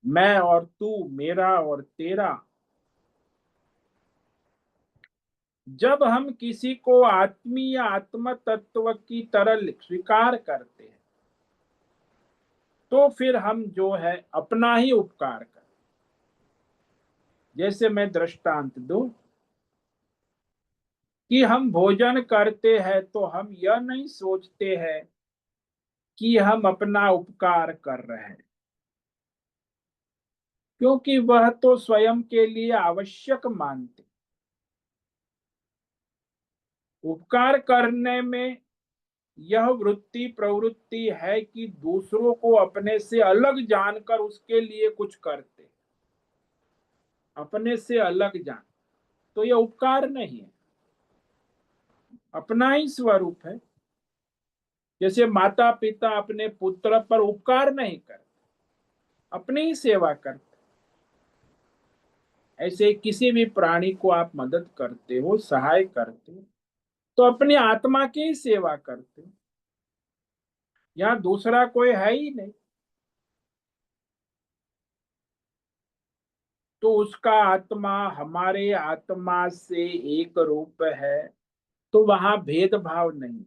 मैं और तू, मेरा और तेरा। जब हम किसी को आत्मीय आत्म तत्व की तरह स्वीकार करते हैं तो फिर हम जो है अपना ही उपकार करते। जैसे मैं दृष्टांत दूं कि हम भोजन करते हैं तो हम यह नहीं सोचते हैं कि हम अपना उपकार कर रहे हैं, क्योंकि वह तो स्वयं के लिए आवश्यक मानते। उपकार करने में यह वृत्ति प्रवृत्ति है कि दूसरों को अपने से अलग जानकर उसके लिए कुछ करते, अपने से अलग जान, तो यह उपकार नहीं है, अपना ही स्वरूप है। जैसे माता पिता अपने पुत्र पर उपकार नहीं करते, अपनी ही सेवा करते। ऐसे किसी भी प्राणी को आप मदद करते हो, सहाय करते हो, तो अपनी आत्मा की ही सेवा करते हो। यहाँ दूसरा कोई है ही नहीं, तो उसका आत्मा हमारे आत्मा से एक रूप है, तो वहां भेदभाव नहीं।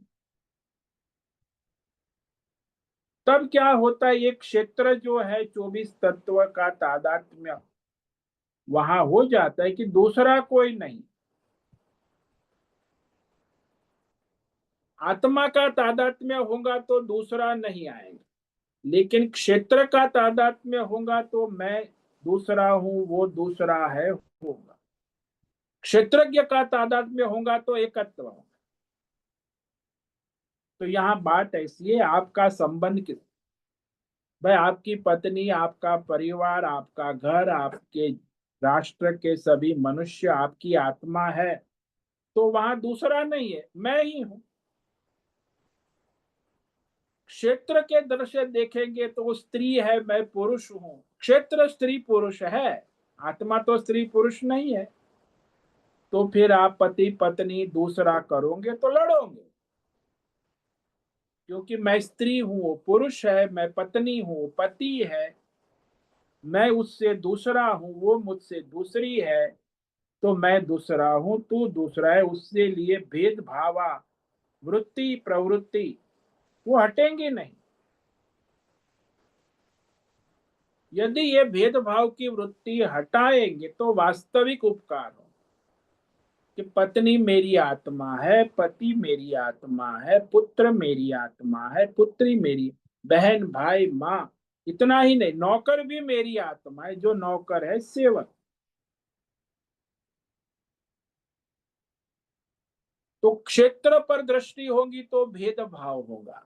तब क्या होता है, एक क्षेत्र जो है 24 तत्व का तादात्म्य वहां हो जाता है कि दूसरा कोई नहीं। आत्मा का तादात्म्य होगा तो दूसरा नहीं आएगा, लेकिन क्षेत्र का तादात्म्य होगा तो मैं दूसरा हूं, वो दूसरा है, होगा। क्षेत्रज्ञ का तादात्म्य होगा तो एकत्व होगा। तो यहाँ बात ऐसी है, आपका संबंध किस, भाई आपकी पत्नी, आपका परिवार, आपका घर, आपके राष्ट्र के सभी मनुष्य आपकी आत्मा है, तो वहां दूसरा नहीं है, मैं ही हूं। क्षेत्र के दृश्य देखेंगे तो वो स्त्री है, मैं पुरुष हूं, क्षेत्र स्त्री पुरुष है, आत्मा तो स्त्री पुरुष नहीं है। तो फिर आप पति पत्नी दूसरा करोगे तो लड़ोगे, क्योंकि मैं स्त्री हूं वो पुरुष है, मैं पत्नी हूं पति है, मैं उससे दूसरा हूं वो मुझसे दूसरी है, तो मैं दूसरा हूं तू दूसरा है, उससे लिए भेदभाव वृत्ति प्रवृत्ति वो हटेंगे नहीं। यदि ये भेदभाव की वृत्ति हटाएंगे तो वास्तविक उपकार हो कि पत्नी मेरी आत्मा है, पति मेरी आत्मा है, पुत्र मेरी आत्मा है, पुत्री मेरी, बहन भाई माँ, इतना ही नहीं नौकर भी मेरी आत्मा है, जो नौकर है सेवक। तो क्षेत्र पर दृष्टि होगी तो भेदभाव होगा,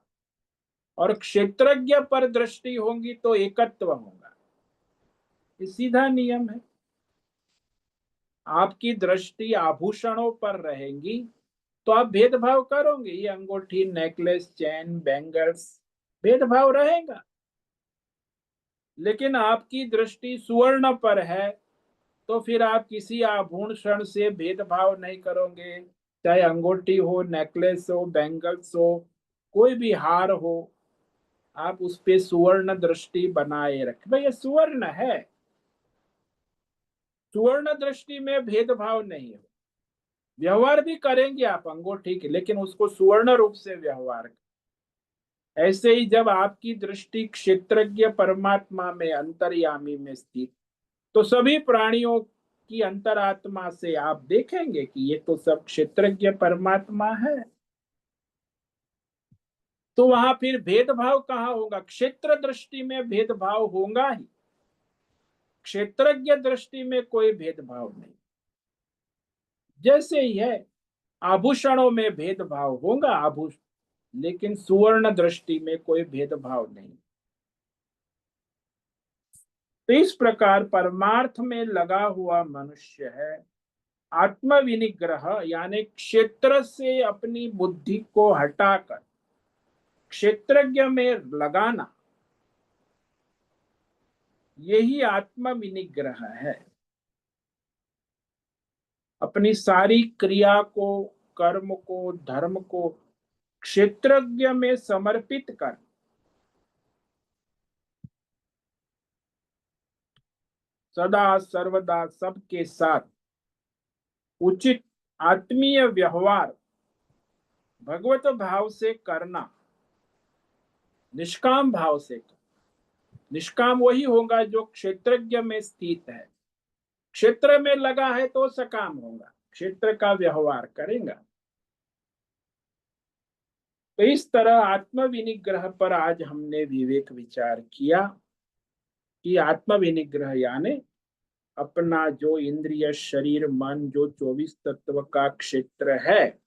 और क्षेत्रज्ञ पर दृष्टि होगी तो एकत्व होगा। ये सीधा नियम है। आपकी दृष्टि आभूषणों पर रहेंगी तो आप भेदभाव करोगे, ये अंगूठी नेकलेस चैन बैंगल्स, भेदभाव रहेगा। लेकिन आपकी दृष्टि सुवर्ण पर है तो फिर आप किसी आभूषण से भेदभाव नहीं करोगे, चाहे अंगूठी हो नेकलेस हो बैंगल्स हो कोई भी हार हो, आप उस पे सुवर्ण दृष्टि बनाए रखें, भाई ये सुवर्ण है। सुवर्ण दृष्टि में भेदभाव नहीं हो। व्यवहार भी करेंगे आप अंगूठी के, लेकिन उसको सुवर्ण रूप से व्यवहार करें। ऐसे ही जब आपकी दृष्टि क्षेत्रज्ञ परमात्मा में अंतर्यामी में स्थित, तो सभी प्राणियों की अंतरात्मा से आप देखेंगे कि ये तो सब क्षेत्रज्ञ परमात्मा है। तो वहां फिर भेदभाव कहाँ होगा? क्षेत्र दृष्टि में भेदभाव होगा ही, क्षेत्रज्ञ दृष्टि में कोई भेदभाव नहीं। जैसे ही है आभूषणों में भेदभाव होगा, आभूषण, लेकिन सुवर्ण दृष्टि में कोई भेदभाव नहीं। तो इस प्रकार परमार्थ में लगा हुआ मनुष्य है आत्म विनिग्रह, यानी क्षेत्र से अपनी बुद्धि को हटाकर क्षेत्रज्ञ में लगाना, यही आत्म विनिग्रह है। अपनी सारी क्रिया को, कर्म को, धर्म को क्षेत्रज्ञ में समर्पित कर सदा सर्वदा सबके साथ उचित आत्मीय व्यवहार भगवत भाव से करना, निष्काम भाव से। निष्काम वही होगा जो क्षेत्रज्ञ में स्थित है, क्षेत्र में लगा है तो सकाम होगा, क्षेत्र का व्यवहार करेगा। तो इस तरह आत्म विनिग्रह पर आज हमने विवेक विचार किया कि आत्म विनिग्रह यानी अपना जो इंद्रिय शरीर मन जो 24 तत्व का क्षेत्र है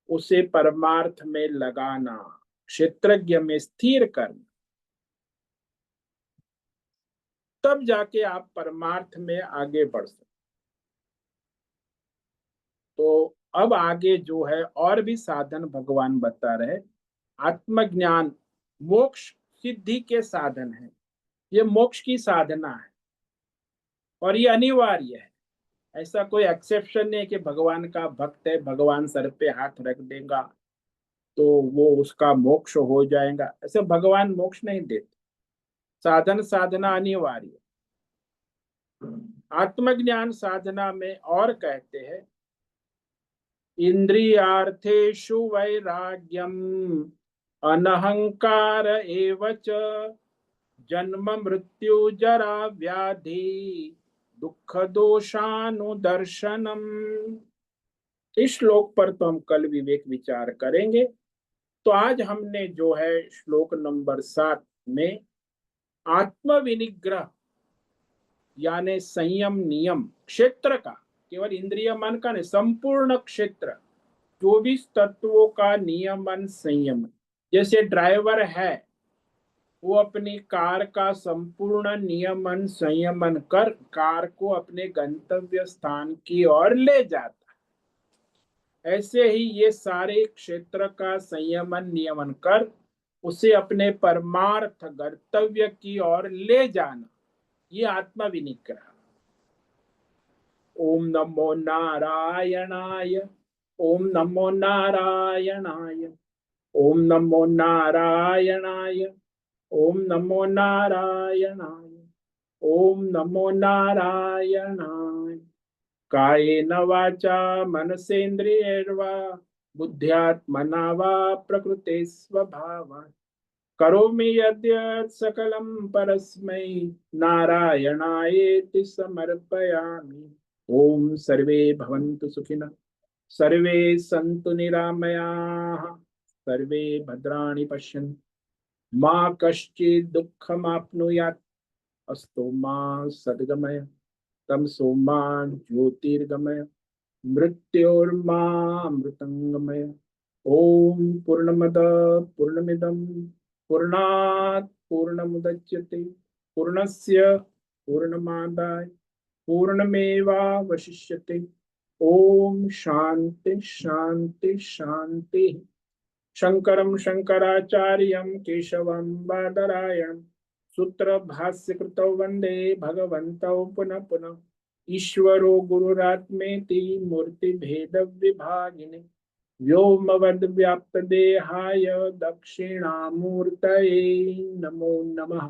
उसे परमार्थ में लगाना, क्षेत्रज्ञ में स्थिर करना, तब जाके आप परमार्थ में आगे बढ़ सकते। तो अब आगे जो है और भी साधन भगवान बता रहे, आत्मज्ञान मोक्ष सिद्धि के साधन है, ये मोक्ष की साधना है और ये अनिवार्य है। ऐसा कोई एक्सेप्शन नहीं है कि भगवान का भक्त है भगवान सर पे हाथ रख देगा तो वो उसका मोक्ष हो जाएगा, ऐसे भगवान मोक्ष नहीं देते। साधन साधना अनिवार्य। आत्मज्ञान साधना में और कहते हैं इंद्रियार्थेषु वैराग्यम अनहंकार एव च जन्म मृत्यु जरा व्याधि दुख दोषानुदर्शनम। इस श्लोक पर तो हम कल विवेक विचार करेंगे। तो आज हमने जो है श्लोक नंबर 7 में आत्म विनिग्रह यानी संयम नियम क्षेत्र का, केवल इंद्रिय मन का नहीं, संपूर्ण क्षेत्र 24 तत्वों का नियमन संयम। जैसे ड्राइवर है वो अपनी कार का संपूर्ण नियमन संयमन कर कार को अपने गंतव्य स्थान की ओर ले जाता, ऐसे ही ये सारे क्षेत्र का संयमन नियमन कर उसे अपने परमार्थ गंतव्य की ओर ले जाना, ये आत्मा विनिग्रह। ओम नमो नारायणाय, ओम नमो नारायणाय, ओम नमो नारायणाय, ओम नमो नारायणाय, ओम नमो नारायणाय। कायेन वाचा मनसेन्द्रियैर्वा बुद्ध्यात्मना वा प्रकृते स्वभावात् करोमि यद्यत् सकलं परस्मै नारायणायेति समर्पयामि। ओम सर्वे भवन्तु सुखिनः, सर्वे सन्तु निरामयाः, सर्वे भद्राणि पश्यन्तु, मा कश्चित् दुःखमाप्नुयात्। अस्तु मा सद्गमय, तमसो मा ज्योतिर्गमय, मृत्योर्मा मृतंगमय। ओम पूर्णमद पूर्णमिदं पूर्णात् पूर्णमुदच्यते पूर्णस्य पूर्णमादाय पूर्णमेवावशिष्यते। ओम शांति शांति शांति। शंकरं शंकराचार्यं केशवं बादरायणं सूत्र भाष्य कृतौ वंदे भगवन्तौ पुनः पुनः। ईश्वरो गुरुरात्मेति मूर्ति भेद विभागिने व्योमवद् व्याप्त देहाय दक्षिणामूर्तये नमो नमः।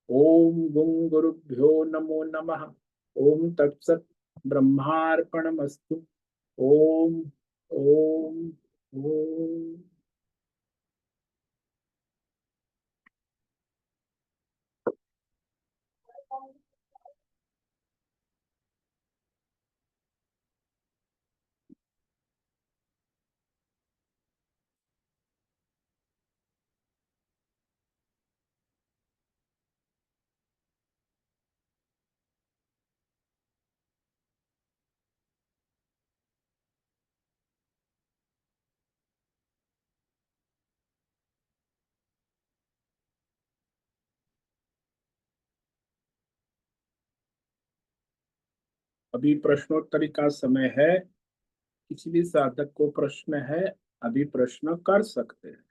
ओम गुं गुरुभ्यो नमो नमः। ओम तत्सत् ब्रह्मार्पणमस्तु। ओम ओम ओम। अभी प्रश्नोत्तरी का समय है। किसी भी साधक को प्रश्न है, अभी प्रश्न कर सकते हैं।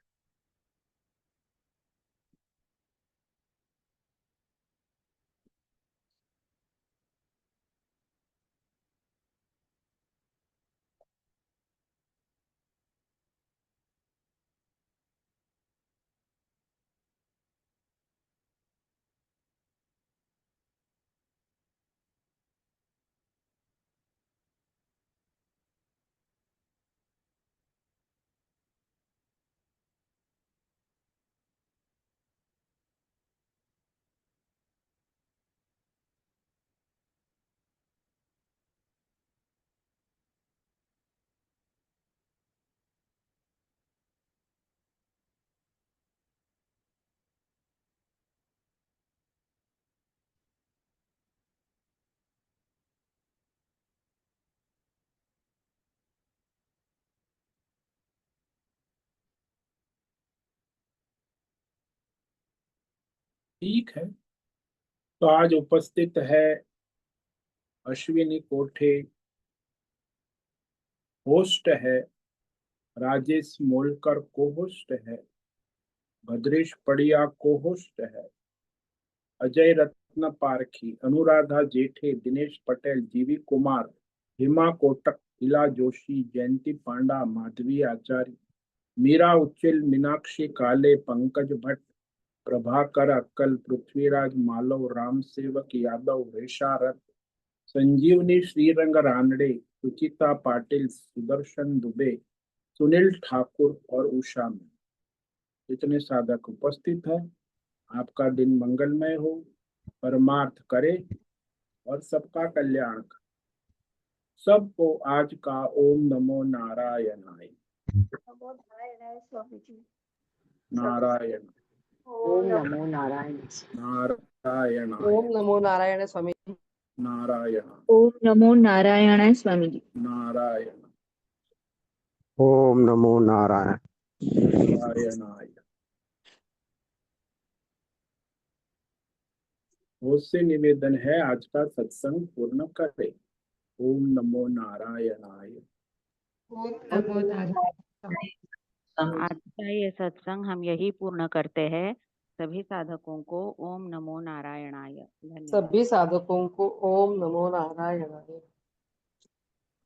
ठीक है, तो आज उपस्थित है अश्विनी कोठे होस्ट है, राजेश मोलकर को होस्ट है, भद्रेश पड़िया को होस्ट है, अजय रत्न पारखी, अनुराधा जेठे, दिनेश पटेल, जीवी कुमार, हिमा कोटक, इला जोशी, जयंती पांडा, माधवी आचार्य, मीरा उच्चिल, मीनाक्षी काले, पंकज भट्ट, प्रभाकर अक्कल, पृथ्वीराज मालव, राम सेवक यादव, रेशा रथ, संजीवनी श्रीरंग रानडे, सुचिता पाटिल, सुदर्शन दुबे, सुनील ठाकुर और उषा में इतने साधक उपस्थित हैं। आपका दिन मंगलमय हो, परमार्थ करे और सबका कल्याण करे। सबको आज का ओम नमो नारायणाय। नारायण ओम नमो नारायण। नारायण ओम नमो नारायण स्वामी। नारायण ओम नमो नारायणाय स्वामी जी। नारायण ओम नमो नारायण। नारायणाय। मुझसे निवेदन है आज का सत्संग पूर्ण करें। ओम नमो नारायणाय। ओम नमो नारायण। आज का ये सत्संग हम यही पूर्ण करते हैं। सभी साधकों को ओम नमो नारायणाय। धन्यवाद। सभी साधकों को ओम नमो नारायणाय।